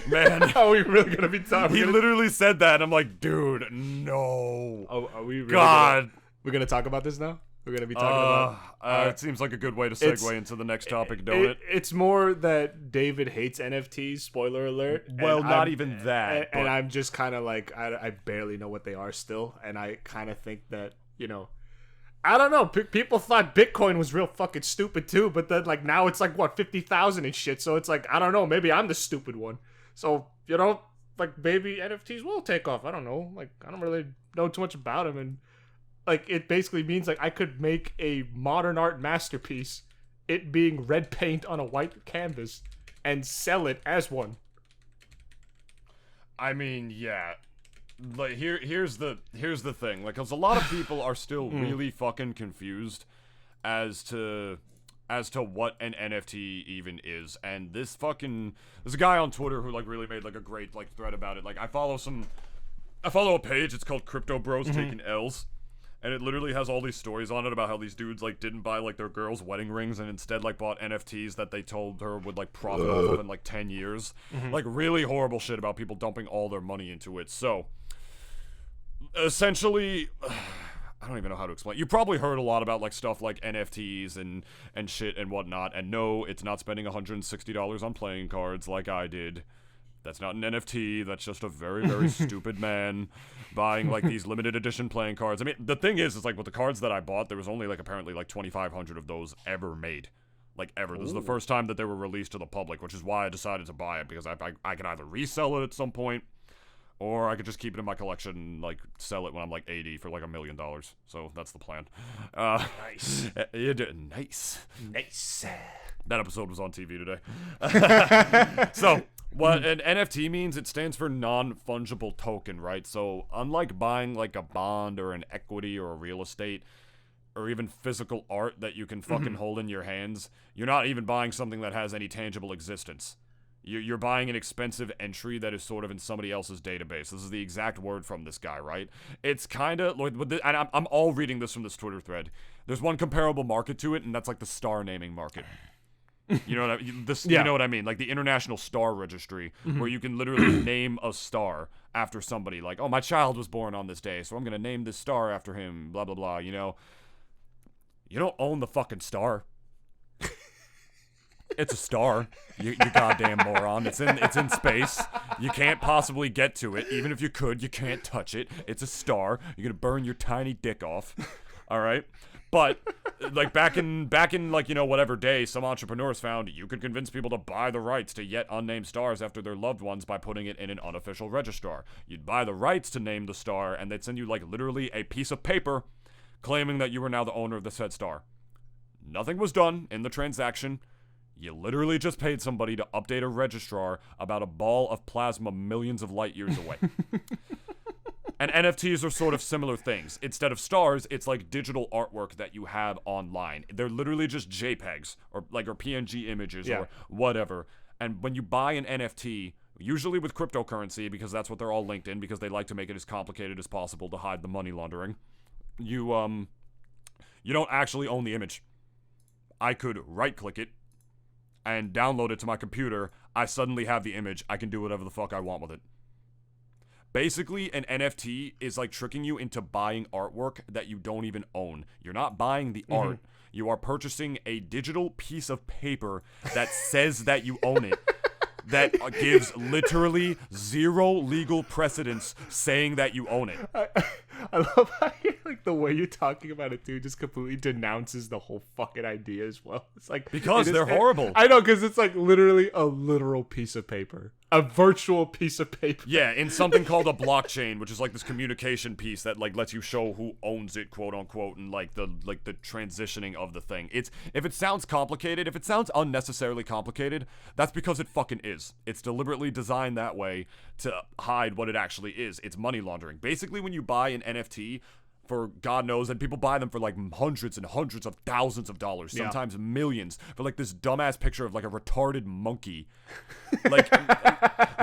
man. Are we really gonna be talking? He literally said that, and I'm like, dude, no. Oh, are we really God. We're gonna talk about this now? We're going to be talking about... it seems like a good way to segue into the next topic, don't it? It's more that David hates NFTs, spoiler alert. Well, not even that. And I'm just kind of like, I barely know what they are still. And I kind of think that, I don't know. People thought Bitcoin was real fucking stupid too. But then, like, now it's like, what, 50,000 and shit. So it's like, I don't know. Maybe I'm the stupid one. So, like, maybe NFTs will take off. I don't know. Like, I don't really know too much about them. And... like, it basically means, like, I could make a modern art masterpiece, it being red paint on a white canvas, and sell it as one. I mean, yeah. Like, here's the thing. Like, 'cause a lot of people are still really fucking confused as to what an NFT even is. And there's a guy on Twitter who, like, really made, like, a great, like, thread about it. Like, I follow a page, it's called Crypto Bros Taking L's. And it literally has all these stories on it about how these dudes, like, didn't buy, like, their girls' wedding rings and instead, like, bought NFTs that they told her would, like, profit off of in, like, 10 years. Like, really horrible shit about people dumping all their money into it. So, essentially, I don't even know how to explain. You probably heard a lot about, like, stuff like NFTs and shit and whatnot. And no, it's not spending $160 on playing cards like I did. That's not an NFT. That's just a very, very stupid man buying, like, these limited edition playing cards. I mean, the thing is like, with the cards that I bought, there was only, like, apparently, like, 2,500 of those ever made. Like, ever. Ooh. This is the first time that they were released to the public, which is why I decided to buy it, because I could either resell it at some point, or I could just keep it in my collection and, like, sell it when I'm, like, 80 for, like, $1 million. So, that's the plan. Nice. Nice. Nice. That episode was on TV today. So... what an NFT means, it stands for non-fungible token, right? So unlike buying like a bond or an equity or a real estate or even physical art that you can fucking hold in your hands, you're not even buying something that has any tangible existence. You're buying an expensive entry that is sort of in somebody else's database. This is the exact word from this guy, right? It's kind of, and I'm all reading this from this Twitter thread. There's one comparable market to it, and that's like the star naming market. You know what you know what I mean? Like the International Star Registry, where you can literally name a star after somebody. Like, oh, my child was born on this day, so I'm gonna name this star after him. Blah blah blah. You know, you don't own the fucking star. It's a star. You goddamn moron. It's in space. You can't possibly get to it. Even if you could, you can't touch it. It's a star. You're gonna burn your tiny dick off. All right. But Like back in like, you know, whatever day, some entrepreneurs found you could convince people to buy the rights to yet unnamed stars after their loved ones by putting it in an unofficial registrar. You'd buy the rights to name the star, and they'd send you like literally a piece of paper claiming that you were now the owner of the said star. Nothing was done in the transaction. You literally just paid somebody to update a registrar about a ball of plasma millions of light years away. And NFTs are sort of similar things. Instead of stars, it's like digital artwork that you have online. They're literally just JPEGs or PNG images or whatever. And when you buy an NFT, usually with cryptocurrency, because that's what they're all linked in, because they like to make it as complicated as possible to hide the money laundering, you don't actually own the image. I could right-click it and download it to my computer. I suddenly have the image. I can do whatever the fuck I want with it. Basically, an NFT is like tricking you into buying artwork that you don't even own. You're not buying the art. You are purchasing a digital piece of paper that says that you own it. That gives literally zero legal precedence saying that you own it. I love how like the way you're talking about it, dude, just completely denounces the whole fucking idea as well. It's like because they're horrible. I know, because it's like literally a literal piece of paper, a virtual piece of paper. Yeah, in something called a blockchain, which is like this communication piece that like lets you show who owns it, quote unquote, and like the transitioning of the thing. It's if it sounds complicated, if it sounds unnecessarily complicated, that's because it fucking is. It's deliberately designed that way to hide what it actually is. It's money laundering. Basically, when you buy an NFT for God knows, and people buy them for like hundreds and hundreds of thousands of dollars, sometimes millions, for like this dumbass picture of like a retarded monkey. Like,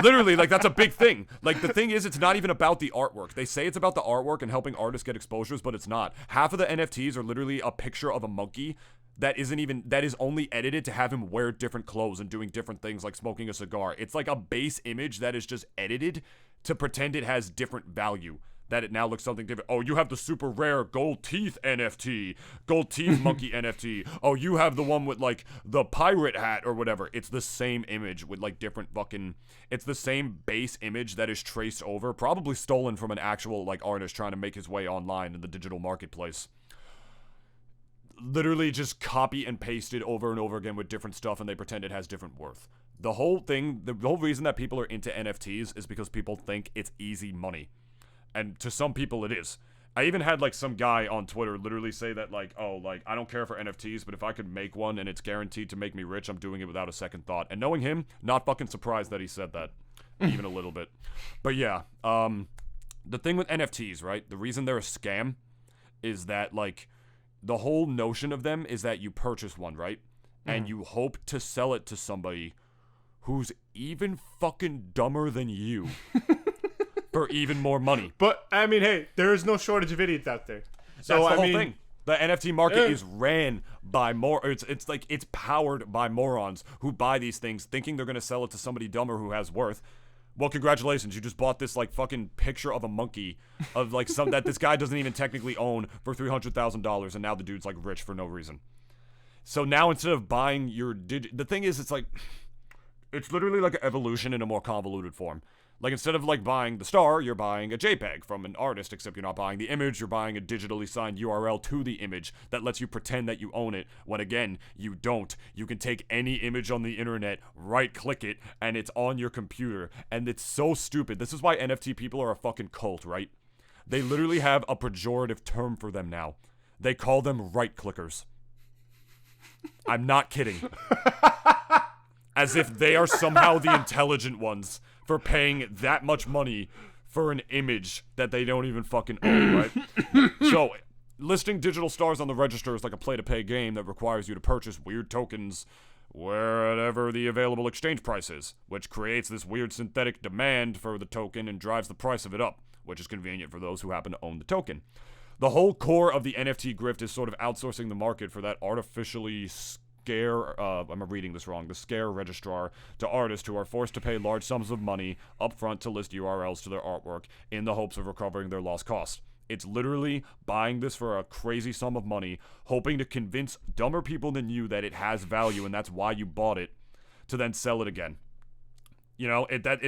literally, like that's a big thing. Like the thing is, it's not even about the artwork. They say it's about the artwork and helping artists get exposures, but it's not. Half of the NFTs are literally a picture of a monkey that is only edited to have him wear different clothes and doing different things like smoking a cigar. It's like a base image that is just edited to pretend it has different value. That it now looks something different. Oh, you have the super rare gold teeth NFT, gold teeth monkey NFT. Oh, you have the one with like the pirate hat or whatever. It's the same image with like different fucking, it's the same base image that is traced over, probably stolen from an actual like artist trying to make his way online in the digital marketplace. Literally just copy and pasted over and over again with different stuff, and they pretend it has different worth. The whole reason that people are into NFTs is because people think it's easy money. And to some people it is. I even had like some guy on Twitter literally say that like, oh, like I don't care for NFTs, but if I could make one and it's guaranteed to make me rich, I'm doing it without a second thought. And knowing him, not fucking surprised that he said that, even a little bit. But yeah, the thing with NFTs, right? The reason they're a scam is that like the whole notion of them is that you purchase one, right? And you hope to sell it to somebody who's even fucking dumber than you. For even more money. But I mean, hey, there is no shortage of idiots out there. So that's the whole thing. The NFT market is ran by it's like it's powered by morons who buy these things thinking they're gonna sell it to somebody dumber who has worth. Well, congratulations, you just bought this like fucking picture of a monkey of like some that this guy doesn't even technically own for $300,000, and now the dude's like rich for no reason. So now instead of buying your the thing is, it's like it's literally like an evolution in a more convoluted form. Like, instead of, like, buying the star, you're buying a JPEG from an artist, except you're not buying the image, you're buying a digitally signed URL to the image that lets you pretend that you own it, when, again, you don't. You can take any image on the internet, right-click it, and it's on your computer. And it's so stupid. This is why NFT people are a fucking cult, right? They literally have a pejorative term for them now. They call them right-clickers. I'm not kidding. As if they are somehow the intelligent ones for paying that much money for an image that they don't even fucking own, right? So, listing digital stars on the register is like a play-to-pay game that requires you to purchase weird tokens wherever the available exchange price is, which creates this weird synthetic demand for the token and drives the price of it up, which is convenient for those who happen to own the token. The whole core of the NFT grift is sort of outsourcing the market for that artificially I'm reading this wrong, the scare registrar to artists who are forced to pay large sums of money upfront to list URLs to their artwork in the hopes of recovering their lost costs. It's literally buying this for a crazy sum of money, hoping to convince dumber people than you that it has value and that's why you bought it, to then sell it again. You know,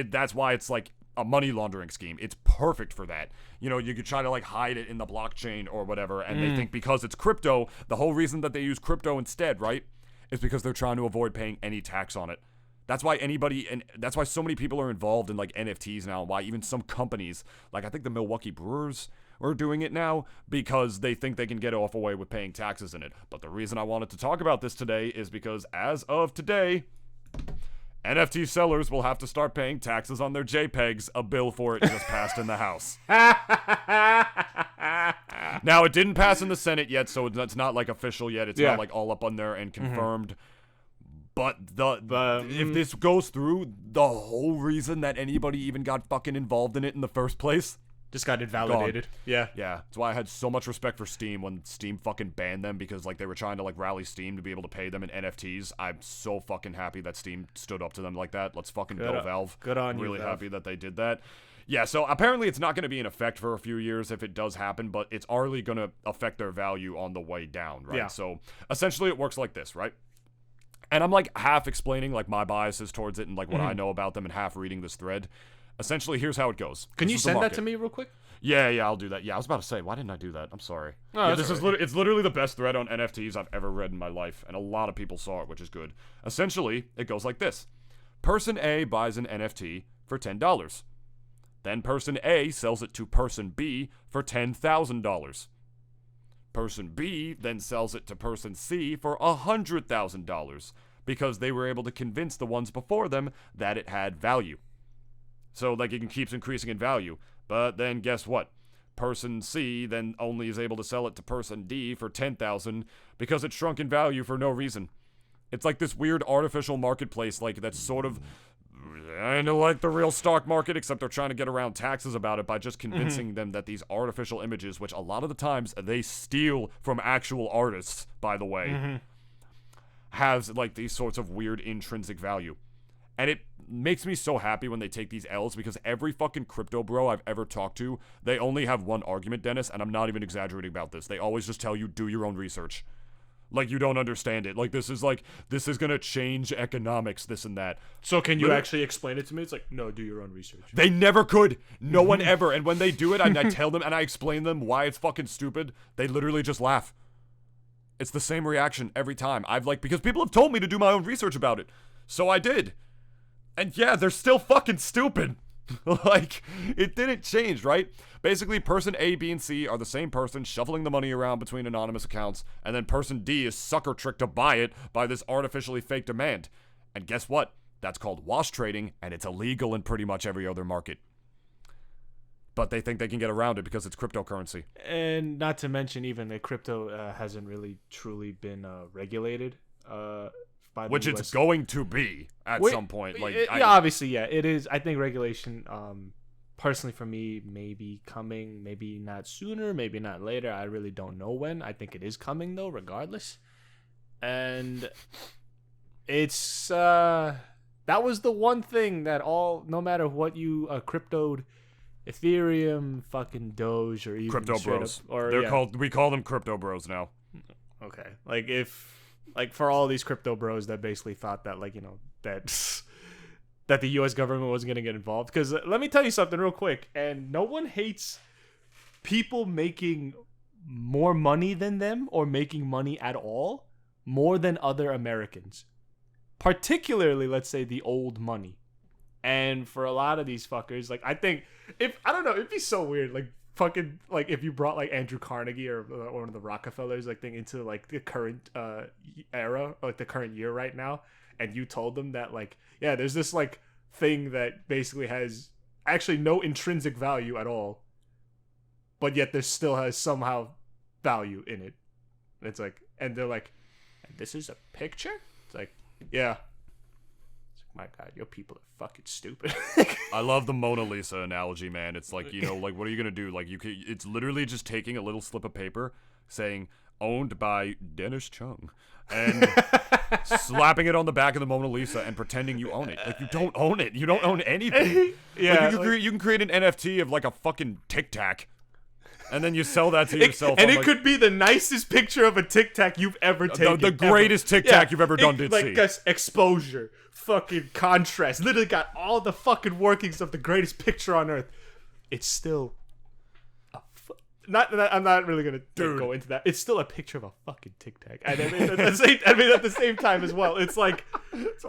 that's why it's like a money laundering scheme. It's perfect for that. You know, you could try to like hide it in the blockchain or whatever, and they think because it's crypto, the whole reason that they use crypto instead, right, is because they're trying to avoid paying any tax on it. That's why and that's why so many people are involved in like NFTs now, and why even some companies, like I think the Milwaukee Brewers are doing it now, because they think they can get off away with paying taxes in it. But the reason I wanted to talk about this today is because as of today, NFT sellers will have to start paying taxes on their JPEGs. A bill for it just passed in the House. Now, it didn't pass in the Senate yet, so it's not like official yet. It's not like all up on there and confirmed. But if this goes through, the whole reason that anybody even got fucking involved in it in the first place just got invalidated. Gone. Yeah. That's why I had so much respect for Steam when Steam fucking banned them, because like they were trying to like rally Steam to be able to pay them in NFTs. I'm so fucking happy that Steam stood up to them like that. Let's fucking go, Valve. Good on you, really Valve. happy that they did that. Yeah, so apparently it's not going to be in effect for a few years if it does happen, but it's already going to affect their value on the way down, right? Yeah. So essentially it works like this, right? And I'm like half explaining like my biases towards it and like what I know about them, and half reading this thread. Essentially, here's how it goes. Can This you is the send that market. to me real quick? Yeah, I'll do that. Yeah, I was about to say, why didn't I do that? I'm sorry. Oh, This is it's literally the best thread on NFTs I've ever read in my life, and a lot of people saw it, which is good. Essentially, it goes like this. Person A buys an NFT for $10. Then person A sells it to person B for $10,000. Person B then sells it to person C for $100,000 because they were able to convince the ones before them that it had value. So, like, it keeps increasing in value. But then guess what? Person C then only is able to sell it to person D for $10,000 because it shrunk in value for no reason. It's like this weird artificial marketplace, like, that's sort of kind of like the real stock market, except they're trying to get around taxes about it by just convincing them that these artificial images, which a lot of the times they steal from actual artists, by the way, has, like, these sorts of weird intrinsic value. And it makes me so happy when they take these L's, because every fucking crypto bro I've ever talked to, they only have one argument, Dennis, and I'm not even exaggerating about this. They always just tell you, do your own research. Like, you don't understand it. Like, this is gonna change economics, this and that. So can you actually explain it to me? It's like, no, do your own research. They never could. No one ever. And when they do it, I tell them and I explain them why it's fucking stupid, they literally just laugh. It's the same reaction every time. Because people have told me to do my own research about it. So I did. And yeah, they're still fucking stupid. Like, it didn't change, right? Basically, person A, B, and C are the same person shuffling the money around between anonymous accounts, and then person D is sucker tricked to buy it by this artificially fake demand. And guess what? That's called wash trading, and it's illegal in pretty much every other market. But they think they can get around it because it's cryptocurrency. And not to mention, even the crypto hasn't really truly been regulated. By the Which US. it's going to be at some point. Like, obviously, yeah, it is. I think regulation, personally for me, maybe coming, maybe not sooner, maybe not later. I really don't know when. I think it is coming though, regardless. And it's that was the one thing that no matter what you cryptoed, Ethereum, fucking Doge, or even crypto bros. We call them crypto bros now. Okay, like for all these crypto bros that basically thought that, like, you know, that the US government wasn't going to get involved. Because let me tell you something real quick. And no one hates people making more money than them or making money at all more than other Americans. Particularly, let's say, the old money. And for a lot of these fuckers, like, I think, I don't know, it'd be so weird, like, fucking, like, if you brought like Andrew Carnegie or one of the Rockefellers, like, thing into like the current era, or like the current year right now, and you told them that, like, yeah, there's this like thing that basically has actually no intrinsic value at all, but yet there still has somehow value in it. It's like, and they're like, this is a picture? It's like, yeah. My God, your people are fucking stupid. I love the Mona Lisa analogy, man. It's like, you know, like, what are you gonna do? Like, it's literally just taking a little slip of paper saying owned by Dennis Chung and slapping it on the back of the Mona Lisa and pretending you own it. Like, you don't own it. You don't own anything. Yeah, like, you can create an NFT of like a fucking Tic Tac. and then you sell that to yourself. And it could be the nicest picture of a Tic Tac you've ever taken. The greatest Tic Tac you've ever done, did see. Like exposure, fucking contrast. Literally got all the fucking workings of the greatest picture on earth. It's still I'm not really gonna go into that. It's still a picture of a fucking Tic Tac. And at the same time as well, it's like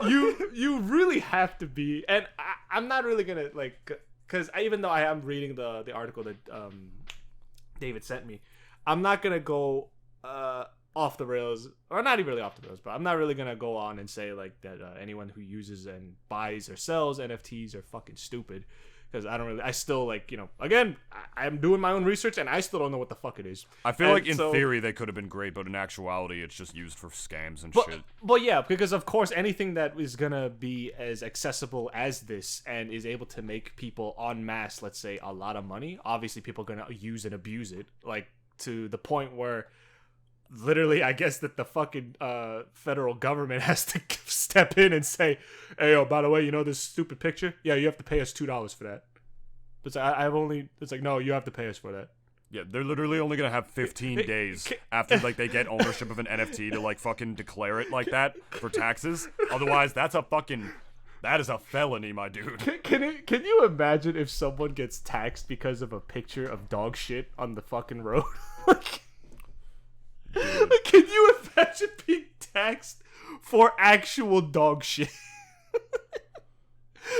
you really have to be. And I'm not really gonna like, because even though I am reading the article that David sent me, I'm not gonna go off the rails, or not even really off the rails, but I'm not really gonna go on and say like that anyone who uses and buys or sells NFTs are fucking stupid. Because I still like, again, I'm doing my own research and I still don't know what the fuck it is. I feel like in theory they could have been great, but in actuality it's just used for scams and shit. But yeah, because of course anything that is gonna be as accessible as this and is able to make people en masse, let's say, a lot of money, obviously people are gonna use and abuse it, like to the point where literally, I guess that the fucking federal government has to step in and say, "Hey, oh, by the way, this stupid picture? Yeah, you have to pay us $2 for that." It's like, it's like, no, you have to pay us for that. Yeah, they're literally only gonna have 15 days after like they get ownership of an NFT to like fucking declare it like that for taxes. Otherwise, that is a felony, my dude. Can you imagine if someone gets taxed because of a picture of dog shit on the fucking road? Like, can you imagine being taxed for actual dog shit?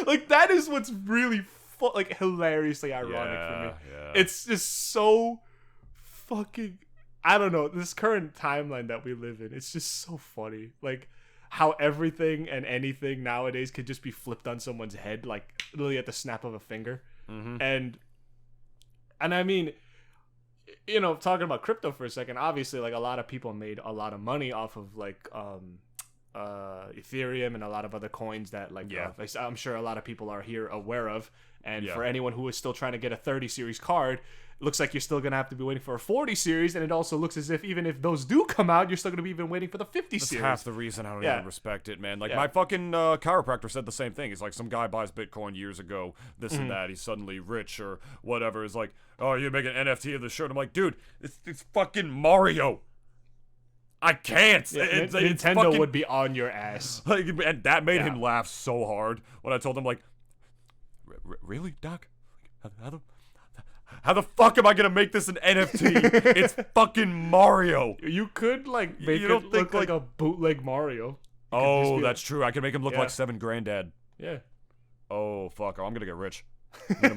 Like, that is what's really hilariously ironic for me. Yeah. It's just so fucking, I don't know, this current timeline that we live in, it's just so funny. Like, how everything and anything nowadays could just be flipped on someone's head, like literally at the snap of a finger. Mm-hmm. And I mean, talking about crypto for a second, obviously, like, a lot of people made a lot of money off of like Ethereum and a lot of other coins that I'm sure a lot of people are here aware of. And for anyone who is still trying to get a 30 series card, it looks like you're still gonna have to be waiting for a 40 series, and it also looks as if even if those do come out, you're still gonna be even waiting for the 50 series. That's half the reason I don't even respect it, man. Like, my fucking chiropractor said the same thing. He's like, some guy buys Bitcoin years ago, this and that, he's suddenly rich or whatever. He's like, oh, you make an NFT of the shirt. I'm like, dude, it's fucking Mario. I can't. Yeah, Nintendo fucking would be on your ass. Like, and that made him laugh so hard when I told him, like, really, Doc? How the fuck am I gonna make this an NFT? It's fucking Mario. You could like make it look like a bootleg Mario. Oh, that's true. I can make him look like Seven Granddad. Yeah. Oh fuck! I'm gonna get rich. I'm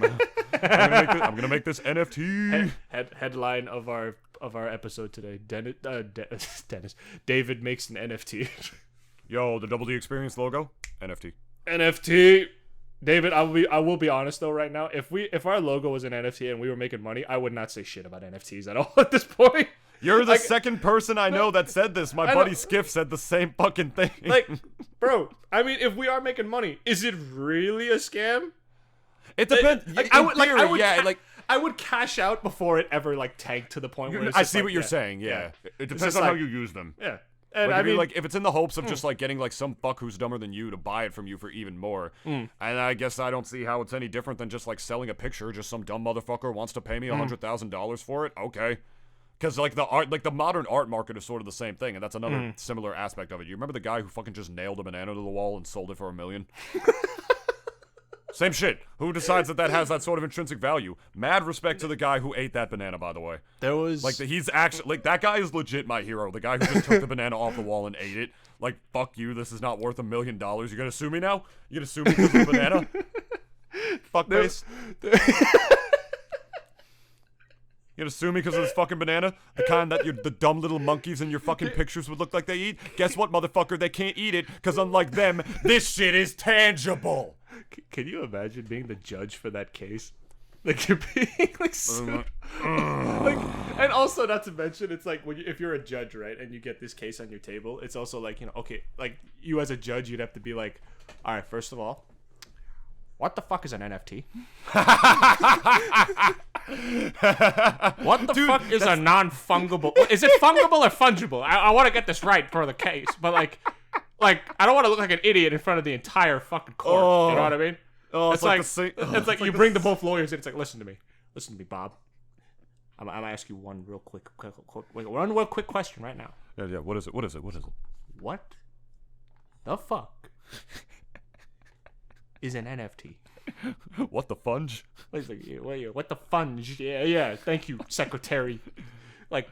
gonna make this NFT. Headline of our episode today: David makes an NFT. Yo, the Double D Experience logo, NFT. David, I will be honest though right now. If our logo was an NFT and we were making money, I would not say shit about NFTs at all at this point. You're the second person I know that said this. My buddy Skiff said the same fucking thing. Like, bro, I mean, if we are making money, is it really a scam? It depends. I would cash out before it ever like tanked to the point where it's I see what you're saying. Yeah. It depends on how you use them. Yeah. And like, I mean, like, if it's in the hopes of just like getting like some fuck who's dumber than you to buy it from you for even more, and I guess I don't see how it's any different than just like selling a picture. Just some dumb motherfucker wants to pay me $100,000 for it. Okay, because like the modern art market is sort of the same thing, and that's another similar aspect of it. You remember the guy who fucking just nailed a banana to the wall and sold it for $1 million? Same shit. Who decides that has that sort of intrinsic value? Mad respect to the guy who ate that banana, by the way. There was he's actually like, that guy is legit my hero. The guy who just took the banana off the wall and ate it. Like, fuck you. This is not worth $1 million. You're gonna sue me now? You gonna sue me because of the banana? Fuckface. You gonna sue me because of this fucking banana? The kind that the dumb little monkeys in your fucking pictures would look like they eat? Guess what, motherfucker? They can't eat it because unlike them, this shit is tangible. Can you imagine being the judge for that case? Like, you're being like sued. Like, and also, not to mention, it's like if you're a judge, right, and you get this case on your table, it's also like, okay, like, you as a judge, you'd have to be like, all right, first of all, what the fuck is an NFT? What the fuck is a non-fungible? Is it fungible or fungible? I want to get this right for the case, but like, I don't want to look like an idiot in front of the entire fucking court. You know what I mean? Oh, it's like you bring the both lawyers in. It's like, listen to me, Bob. I'm gonna ask you one real quick question right now. Yeah. What is it? What the fuck is an NFT? What the funge? What the funge? Yeah. Thank you, secretary. I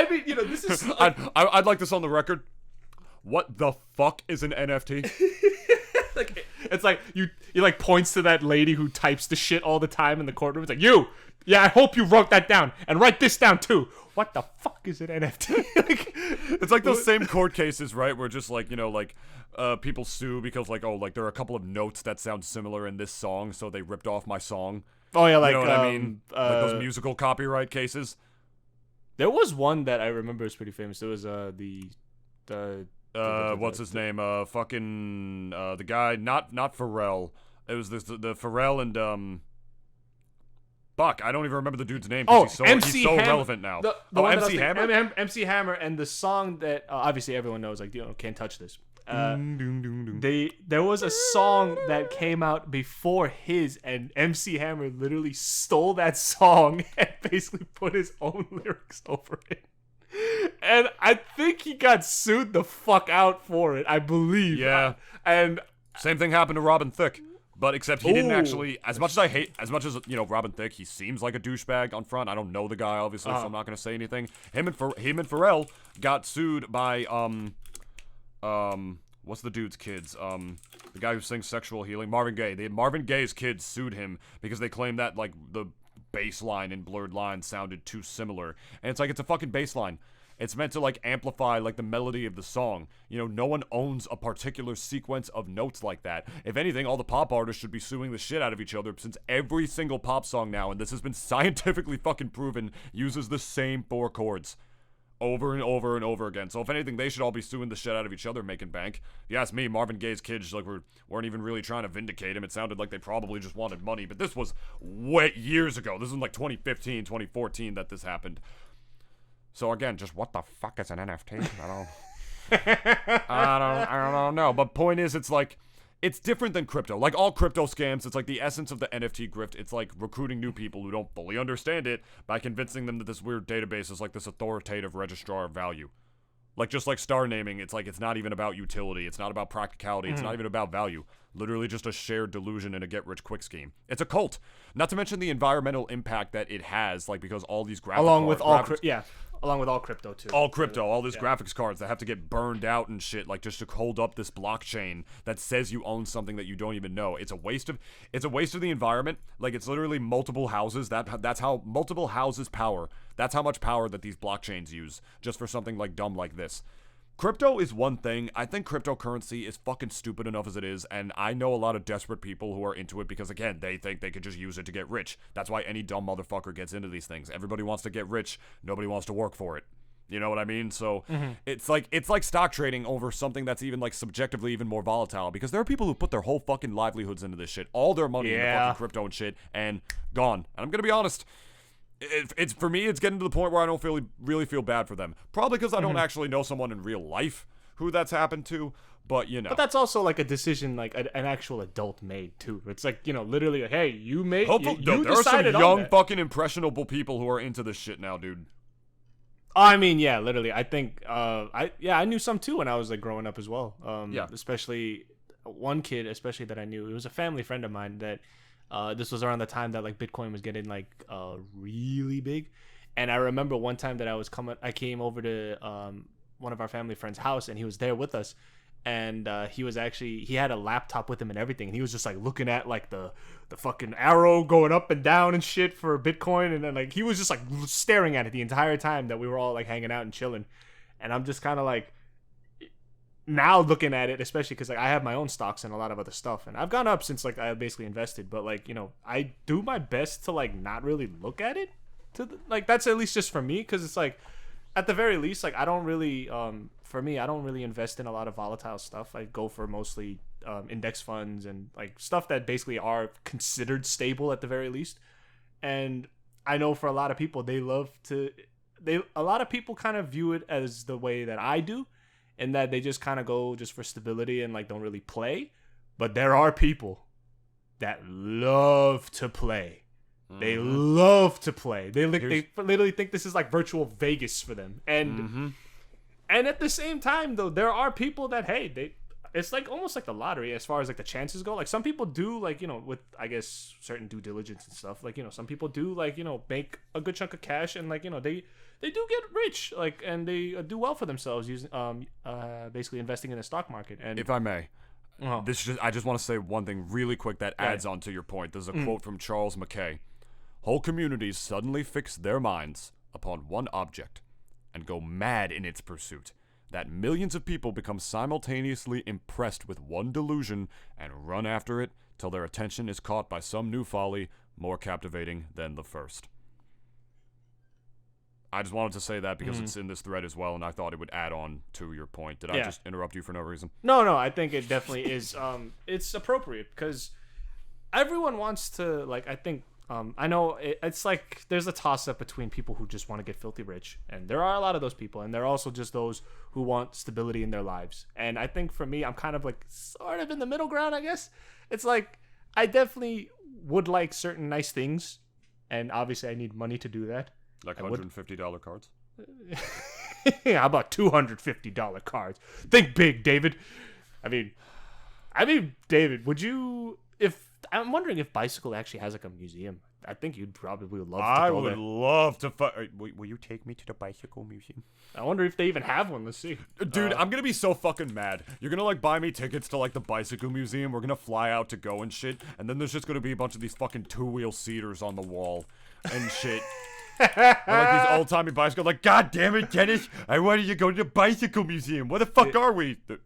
mean, this is. I'd like this on the record. What the fuck is an NFT? It's like you like points to that lady who types the shit all the time in the courtroom. It's like, you. Yeah, I hope you wrote that down and write this down too. What the fuck is an NFT? It's like those same court cases, right? Where just people sue because there are a couple of notes that sound similar in this song, so they ripped off my song. Oh yeah, you know what I mean? Like those musical copyright cases. There was one that I remember is pretty famous. There was what's his name? The guy, not Pharrell. It was the Pharrell and Fuck, I don't even remember the dude's name because he's so relevant now. MC Hammer? MC Hammer, and the song that obviously everyone knows, Can't Touch This. There was a song that came out before his, and MC Hammer literally stole that song and basically put his own lyrics over it. And I think he got sued the fuck out for it, I believe. Yeah. And same thing happened to Robin Thicke. But except he didn't actually, as much as Robin Thicke, he seems like a douchebag on front. I don't know the guy, obviously, so I'm not going to say anything. Him and Pharrell got sued by, what's the dude's kids? The guy who sings Sexual Healing, Marvin Gaye. Marvin Gaye's kids sued him because they claimed that, the bass line in Blurred Lines sounded too similar. And it's it's a fucking bass line. It's meant to amplify the melody of the song. No one owns a particular sequence of notes like that. If anything, all the pop artists should be suing the shit out of each other, since every single pop song now, and this has been scientifically fucking proven, uses the same 4 chords over and over and over again. So if anything, they should all be suing the shit out of each other, making bank. If you ask me, Marvin Gaye's kids weren't even really trying to vindicate him. It sounded like they probably just wanted money, but this was way years ago. This was 2015, 2014 that this happened. So again, just what the fuck is an NFT? I don't know. But point is, it's different than crypto. Like all crypto scams, it's the essence of the NFT grift. It's recruiting new people who don't fully understand it by convincing them that this weird database is this authoritative registrar of value. Just like star naming, it's not even about utility. It's not about practicality. It's not even about value. Literally just a shared delusion and a get-rich-quick scheme. It's a cult. Not to mention the environmental impact that it has, because all these graphics... Along with all crypto, too. All crypto, all these graphics cards that have to get burned out and shit, just to hold up this blockchain that says you own something that you don't even know. It's a waste of the environment. It's literally multiple houses. That's how multiple houses power. That's how much power that these blockchains use just for something dumb like this. Crypto is one thing. I think cryptocurrency is fucking stupid enough as it is, and I know a lot of desperate people who are into it because, again, they think they could just use it to get rich. That's why any dumb motherfucker gets into these things. Everybody wants to get rich. Nobody wants to work for it. You know what I mean? So it's like stock trading over something that's even subjectively even more volatile, because there are people who put their whole fucking livelihoods into this shit, all their money into fucking crypto and shit, and gone. And I'm gonna be honest. It's for me, it's getting to the point where I don't really feel bad for them. Probably because I don't actually know someone in real life who that's happened to, but But that's also a decision an actual adult made too. It's literally hey, you made. Hopefully, you there are some young fucking impressionable people who are into this shit now, dude. I mean, yeah, literally. I think I knew some too when I was growing up as well. Especially one kid, especially that I knew. It was a family friend of mine that. This was around the time that Bitcoin was getting really big, and I remember one time that I came over to one of our family friends' house, and he was there with us, and he had a laptop with him and everything, and he was just looking at the fucking arrow going up and down and shit for Bitcoin, and then he was just staring at it the entire time that we were all hanging out and chilling, and I'm just kind of now looking at it, especially because I have my own stocks and a lot of other stuff, and I've gone up since I basically invested, but I do my best to not really look at it that's at least just for me, because it's at the very least I don't really for me I don't really invest in a lot of volatile stuff. I go for mostly index funds and stuff that basically are considered stable at the very least, and I know for a lot of people a lot of people kind of view it as the way that I do, and that they just kind of go just for stability and don't really play. But there are people that love to play. They love to play. They literally think this is like virtual Vegas for them. And at the same time, though, there are people that, hey, it's like almost like the lottery as far as like the chances go. Like some people do, like, you know, with I guess certain due diligence and stuff, like, you know, some people do, like, you know, make a good chunk of cash, and like, you know, they do get rich, like, and they do well for themselves using basically investing in the stock market. And if I may, I just want to say one thing really quick that adds on to your point. There's a quote from Charles Mackay. Whole communities suddenly fix their minds upon one object and go mad in its pursuit, that millions of people become simultaneously impressed with one delusion and run after it till their attention is caught by some new folly more captivating than the first. I just wanted to say that because it's in this thread as well, and I thought it would add on to your point. Did I just interrupt you for no reason? No, I think it definitely is. It's appropriate because everyone wants to, like, I think, I know it's like there's a toss-up between people who just want to get filthy rich, and there are a lot of those people, and there are also just those who want stability in their lives. And I think for me, I'm kind of like sort of in the middle ground, I guess. It's like I definitely would like certain nice things, and obviously I need money to do that. Like $150 cards? How about $250 cards? Think big, David. I mean, David, would you, I'm wondering if Bicycle actually has like a museum. I think you'd probably love to go there. I would love to. Will you take me to the Bicycle Museum? I wonder if they even have one. Let's see. Dude, I'm gonna be so fucking mad. You're gonna like buy me tickets to like the Bicycle Museum. We're gonna fly out to go and shit. And then there's just gonna be a bunch of these fucking two-wheel seaters on the wall and shit. Or like these old-timey bicycles. Like, God damn it, Dennis! I wanted to go to the Bicycle Museum. Where the fuck are we? The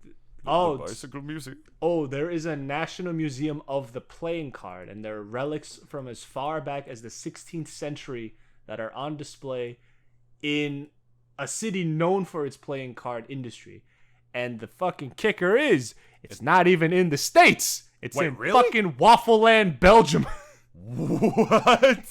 Bicycle Museum. Oh, there is a National Museum of the Playing Card, and there are relics from as far back as the 16th century that are on display in a city known for its playing card industry. And the fucking kicker is, it's not even in the States. It's fucking Waffle Land, Belgium. What?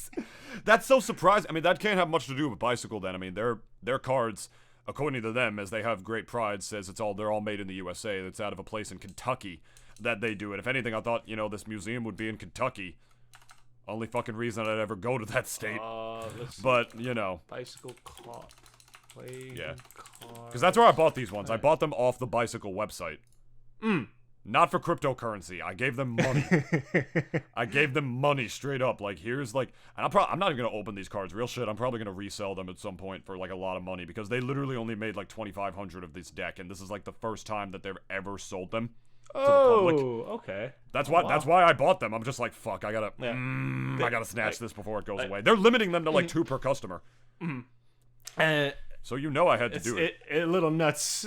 That's so surprising. I mean, that can't have much to do with Bicycle then. I mean, their cards, according to them, as they have great pride, says they're all made in the USA. It's out of a place in Kentucky that they do it. If anything, I thought, you know, this museum would be in Kentucky. Only fucking reason I'd ever go to that state. But, you know. Bicycle card. Because that's where I bought these ones. I bought them off the Bicycle website. Not for cryptocurrency. I gave them money. I gave them money straight up. Like, here's like, and I'm not even gonna open these cards. Real shit. I'm probably gonna resell them at some point for like a lot of money because they literally only made like 2,500 of this deck, and this is like the first time that they've ever sold them to the public. Okay. That's why. Wow. That's why I bought them. I'm just like, fuck. I gotta snatch this before it goes away. They're limiting them to like 2 per customer. So you know I had to do it. A little nuts.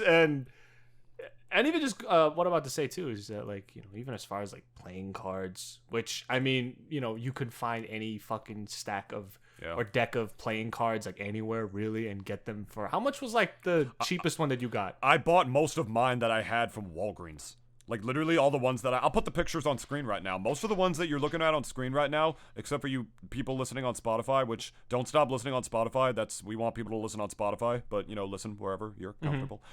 And even just what I'm about to say too is that, like, you know, even as far as like playing cards, which I mean, you know, you could find any fucking stack of or deck of playing cards like anywhere really and get them for how much was like the cheapest one that you got? I bought most of mine that I had from Walgreens. Like literally all the ones that I'll put the pictures on screen right now. Most of the ones that you're looking at on screen right now, except for you people listening on Spotify, which don't stop listening on Spotify. We want people to listen on Spotify, but you know, listen wherever you're comfortable.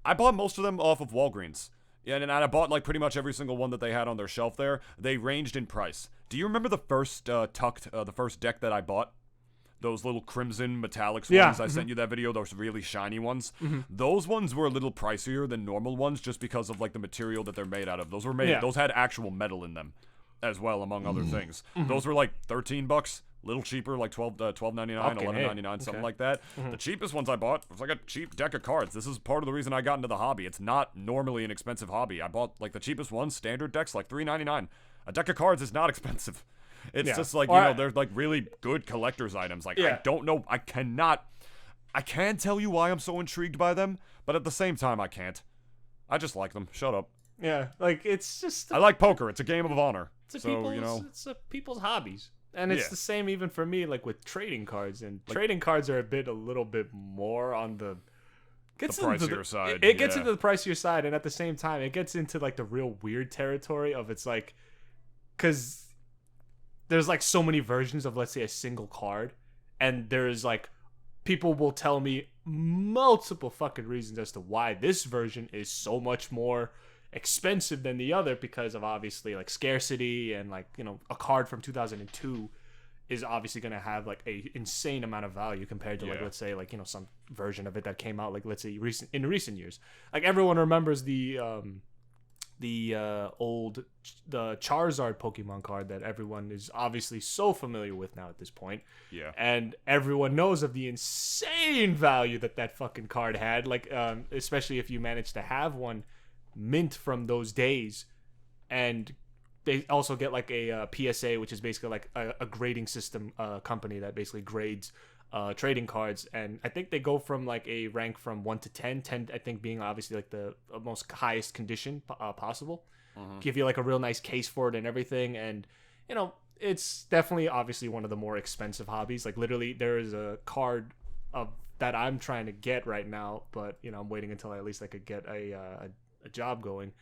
I bought most of them off of Walgreens. Yeah, and I bought like pretty much every single one that they had on their shelf there. They ranged in price. Do you remember the first the first deck that I bought? Those little crimson metallics ones. I sent you that video. Those really shiny ones. Those ones were a little pricier than normal ones just because of like the material that they're made out of. Those were made. Those had actual metal in them, as well, among other things. Those were like $13. Little cheaper, like $12.99, $11.99, something like that. The cheapest ones I bought was like a cheap deck of cards. This is part of the reason I got into the hobby. It's not normally an expensive hobby. I bought like the cheapest ones, standard decks, like $3.99. A deck of cards is not expensive. It's just like, you know, they're like really good collector's items. Like, I don't know, I can't tell you why I'm so intrigued by them, but at the same time, I can't. I just like them. Shut up. Yeah, like, it's just... I like poker. It's a game of honor. It's people's hobbies. And it's the same even for me, like with trading cards. And like, trading cards are a little bit more on the pricier side. It gets into the pricier side, and at the same time, it gets into like the real weird territory of it's like, because there's like so many versions of, let's say, a single card, and there's like, people will tell me multiple fucking reasons as to why this version is so much more expensive than the other because of obviously like scarcity and like, you know, a card from 2002 is obviously going to have like a insane amount of value compared to like, let's say, like, you know, some version of it that came out like, let's say, in recent years. Like, everyone remembers the Charizard Pokemon card that everyone is obviously so familiar with now at this point. Yeah. And everyone knows of the insane value that fucking card had. Like, especially if you managed to have one mint from those days. And they also get like a PSA, which is basically like a grading system company that basically grades trading cards. And I think they go from like a rank from 1 to 10, 10 I think being obviously like the most highest condition possible. Give you like a real nice case for it and everything. And, you know, it's definitely obviously one of the more expensive hobbies. Like, literally there is a card that I'm trying to get right now, but, you know, I'm waiting until at least I could get a job going.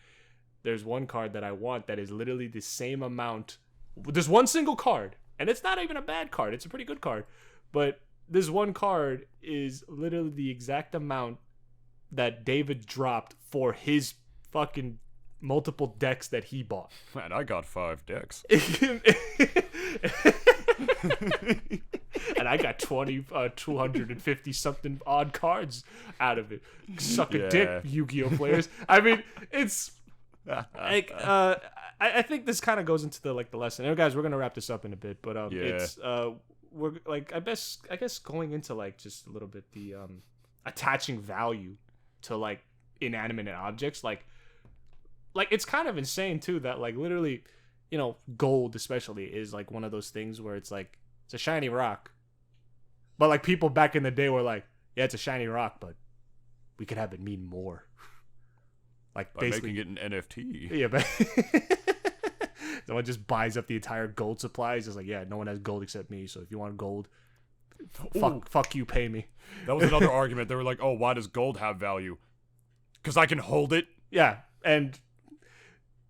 There's one card that I want that is literally the same amount. There's one single card, and it's not even a bad card. It's a pretty good card. But this one card is literally the exact amount that David dropped for his fucking multiple decks that he bought. Man, I got 5 decks. And I got 250 something odd cards out of it. Suck a dick, Yu-Gi-Oh players. I mean, it's like I think this kind of goes into the lesson. And guys, we're gonna wrap this up in a bit, but it's we're like I guess going into like just a little bit the attaching value to like inanimate objects, like it's kind of insane too that like literally, you know, gold especially is like one of those things where it's like it's a shiny rock, but like people back in the day were like, yeah, it's a shiny rock, but we could have it mean more. Like, by basically making it an NFT. Yeah, but someone just buys up the entire gold supply. He's just like, yeah, no one has gold except me. So if you want gold, fuck you, pay me. That was another argument. They were like, oh, why does gold have value? Because I can hold it. Yeah, and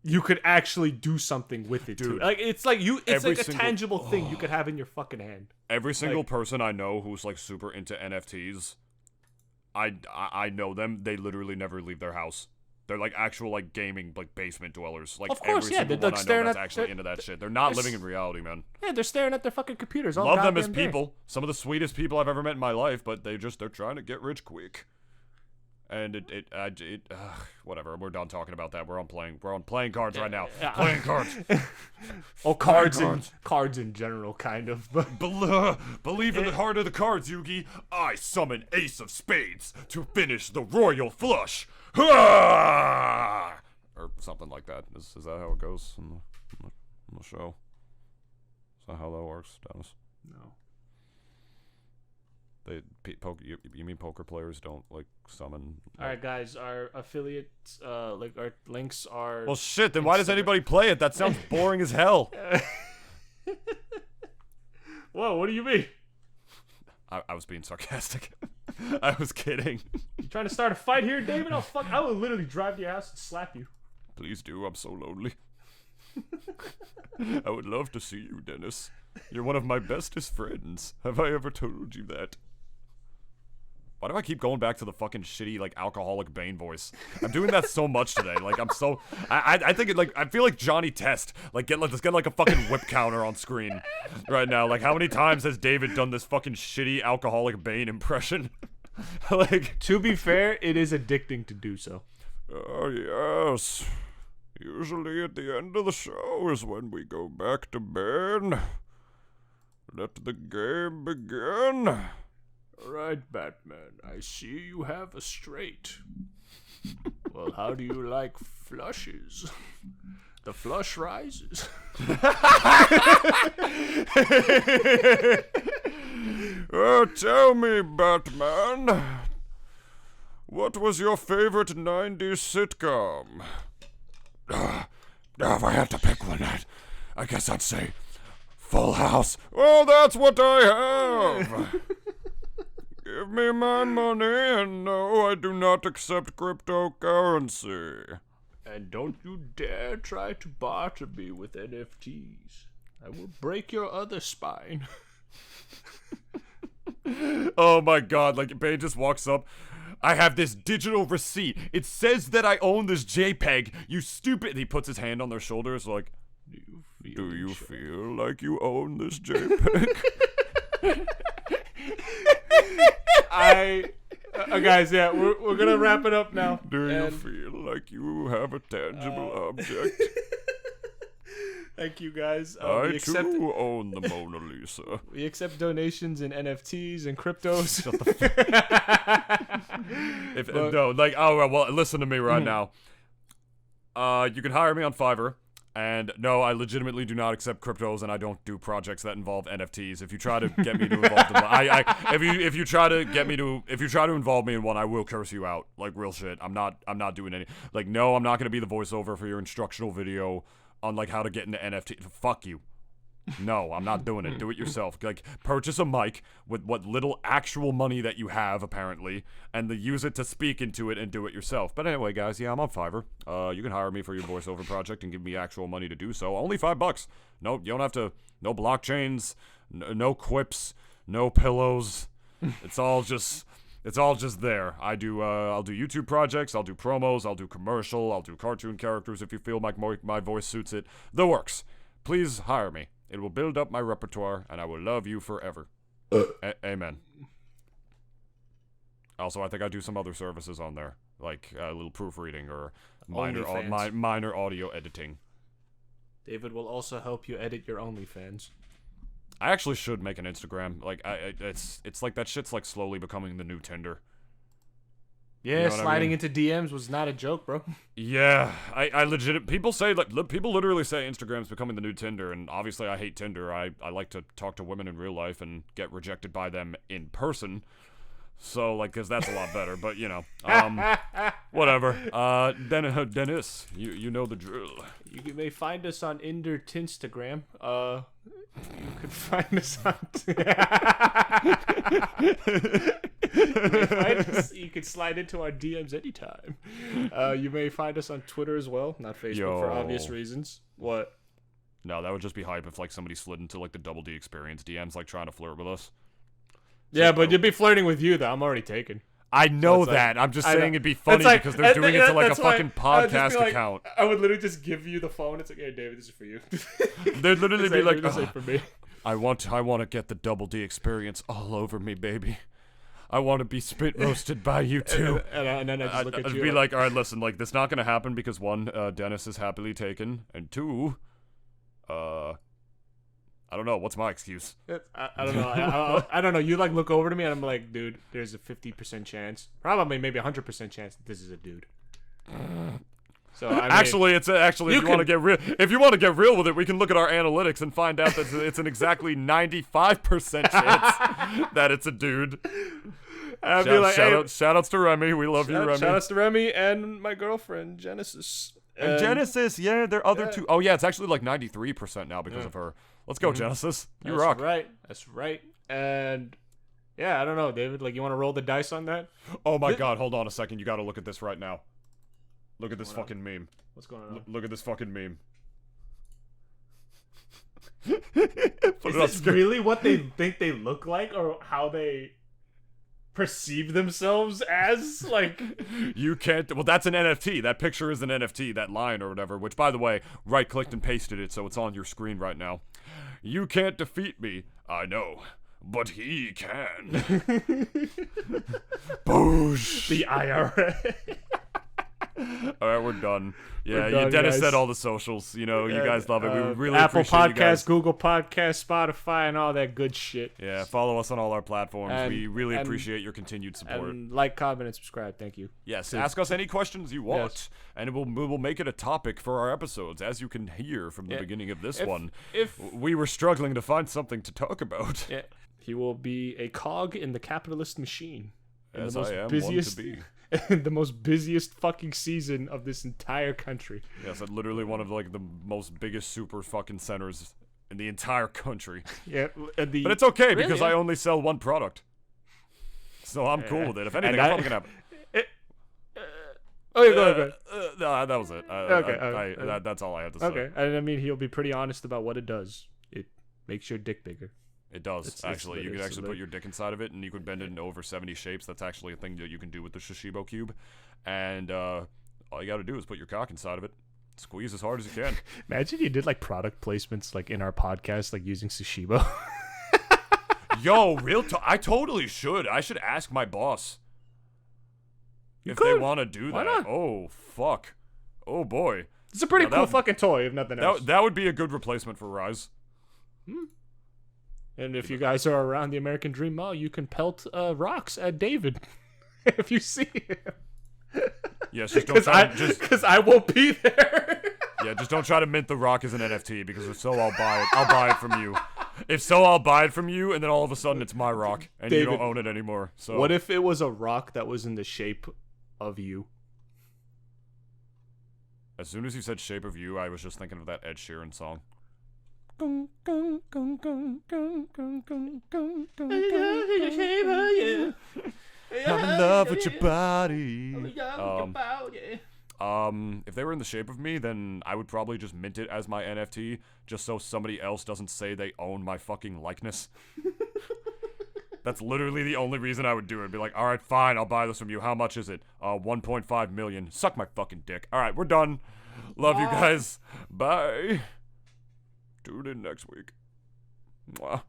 you could actually do something with it, dude. Too. Like it's like a tangible thing you could have in your fucking hand. Every single person I know who's like super into NFTs, I know them. They literally never leave their house. They're like actual like gaming like basement dwellers. Like, of course, every single one I know that's actually into that shit. They're not living in reality, man. Yeah, they're staring at their fucking computers all Love them as day. people. Some of the sweetest people I've ever met in my life, but they're trying to get rich quick. And whatever. We're done talking about that. We're on playing cards right now. Playing cards. Cards in general, kind of. Believe in the heart of the cards, Yugi. I summon Ace of Spades to finish the royal flush. Or something like that. Is that how it goes in the show? Is that how that works, Dennis? No. You mean poker players don't like summon? All right, guys, our affiliates, like our links are. Well, shit. Then why does anybody play it? That sounds boring as hell. Whoa, what do you mean? I was being sarcastic. I was kidding. You trying to start a fight here, David? I will literally drive to your house and slap you. Please do. I'm so lonely. I would love to see you, Dennis. You're one of my bestest friends. Have I ever told you that? Why do I keep going back to the fucking shitty, like, alcoholic Bane voice? I'm doing that so much today. Like, I'm so... I think it, like... I feel like Johnny Test. Like, let's get, like, a fucking whip counter on screen right now. Like, how many times has David done this fucking shitty alcoholic Bane impression? Like... To be fair, it is addicting to do so. Oh, yes. Usually at the end of the show is when we go back to bed. Let the game begin. Right, Batman. I see you have a straight. Well, how do you like flushes? The flush rises. Oh, tell me, Batman. What was your favorite 90s sitcom? If I had to pick one, I guess I'd say Full House. Oh, that's what I have. Give me my money, and no, I do not accept cryptocurrency. And don't you dare try to barter me with NFTs. I will break your other spine. Oh my god, like, Bane just walks up. I have this digital receipt. It says that I own this JPEG. You stupid. He puts his hand on their shoulders like, Do you feel like you own this JPEG? Guys, yeah, we're gonna wrap it up now. Do you feel like you have a tangible object? Thank you, guys. I too own the Mona Lisa. We accept donations in NFTs and cryptos. Shut the well, listen to me right now. You can hire me on Fiverr. And no, I legitimately do not accept cryptos, and I don't do projects that involve NFTs. If you try to get me to involve in one, if you try to involve me in one, I will curse you out, like real shit. I'm not doing any. Like, no, I'm not gonna be the voiceover for your instructional video on like how to get into NFT. Fuck you. No, I'm not doing it. Do it yourself. Like, purchase a mic with what little actual money that you have, apparently, and use it to speak into it and do it yourself. But anyway, guys, yeah, I'm on Fiverr. You can hire me for your voiceover project and give me actual money to do so. Only $5. No, you don't have to. No blockchains. No quips. No pillows. It's all just there. I'll do YouTube projects. I'll do promos. I'll do commercial. I'll do cartoon characters if you feel like my voice suits it. The works. Please hire me. It will build up my repertoire, and I will love you forever. Amen. Also, I think I do some other services on there, like a little proofreading or minor audio editing. David will also help you edit your OnlyFans. I actually should make an Instagram. Like, it's like that shit's like slowly becoming the new Tinder. Yeah, you know sliding into DMs was not a joke, bro. Yeah, I legit. People literally say Instagram's becoming the new Tinder, and obviously I hate Tinder. I like to talk to women in real life and get rejected by them in person. So, like, because that's a lot better. But, you know, whatever. Dennis, you know the drill. You may find us on Tinstagram. You could find us on... You could slide into our DMs anytime. You may find us on Twitter as well, not Facebook for obvious reasons. What? No, that would just be hype if, like, somebody slid into, like, the Double D Experience DMs, like, trying to flirt with us. Yeah, but you'd be flirting with you, though. I'm already taken. I know that. I'm just saying it'd be funny because they're doing it to like a fucking podcast account. I would literally just give you the phone. It's like, hey, David, this is for you. They'd literally be like, this ain't for me. I want to get the Double D Experience all over me, baby. I want to be spit roasted by you too. And then I just look at you. I'd be like, all right, listen, like, this not gonna happen because one, Dennis is happily taken, and two, I don't know. What's my excuse? I don't know. I don't know. You like look over to me and I'm like, dude, there's a 50% chance, probably maybe 100% chance that this is a dude. So I mean, actually, if you want to get real with it, we can look at our analytics and find out that it's an exactly 95% chance that it's a dude. Shout-outs to Remy. We love you, Remy. Shout-outs to Remy and my girlfriend, Genesis. And Genesis, yeah, there are other two. Oh, yeah, it's actually like 93% now because of her. Let's go, Genesis. You rock. That's right. And yeah, I don't know, David. Like, you want to roll the dice on that? Oh my God! Hold on a second. You got to look at this right now. Look at this fucking meme. What's going on? Look at this fucking meme. Is this really what they think they look like, or how they perceive themselves as? Like, you can't. Well, that's an NFT. That picture is an NFT. That line or whatever. Which, by the way, right-clicked and pasted it, so it's on your screen right now. You can't defeat me. I know. But he can. Boosh. The IRA. All right, we're done. Yeah, Dennis said all the socials. You know, you guys love it. We really Apple appreciate you guys. Podcasts, Google Podcasts, Spotify, and all that good shit. Yeah, follow us on all our platforms. We really appreciate your continued support. And like, comment, and subscribe. Thank you. Yes, ask us any questions you want, and we'll make it a topic for our episodes. As you can hear from the beginning of this one, if we were struggling to find something to talk about. Yeah, he will be a cog in the capitalist machine. As I am one to be. The most busiest fucking season of this entire country. Yes, literally one of like the most biggest super fucking centers in the entire country. Yeah, but it's okay because I only sell one product, so I'm cool with it. If anything, I'm probably gonna have. Go ahead. No, that was it. Okay, that's all I had to say. Okay, and I mean he'll be pretty honest about what it does. It makes your dick bigger. It does, actually. You could actually put your dick inside of it, and you could bend it into over 70 shapes. That's actually a thing that you can do with the Shishibo Cube. And all you gotta do is put your cock inside of it. Squeeze as hard as you can. Imagine you did like product placements like in our podcast, like using Sushibo. Yo, I totally should. I should ask my boss if they want to do that. Why not? Oh, fuck. Oh, boy. It's a pretty cool fucking toy, if nothing else. That would be a good replacement for Rise. And if you guys are around the American Dream Mall, you can pelt rocks at David if you see him. Yes, just don't try to because I won't be there. Yeah, just don't try to mint the rock as an NFT, because if so, I'll buy it. I'll buy it from you. If so, I'll buy it from you, and then all of a sudden it's my rock, and David, you don't own it anymore. So what if it was a rock that was in the shape of you? As soon as you said shape of you, I was just thinking of that Ed Sheeran song. I'm in love with your body. If they were in the shape of me, then I would probably just mint it as my NFT, just so somebody else doesn't say they own my fucking likeness. That's literally the only reason I would do it. Be like, all right, fine, I'll buy this from you. How much is it? 1.5 million. Suck my fucking dick. All right, we're done. Love you guys. Bye. Tune in next week. Mwah.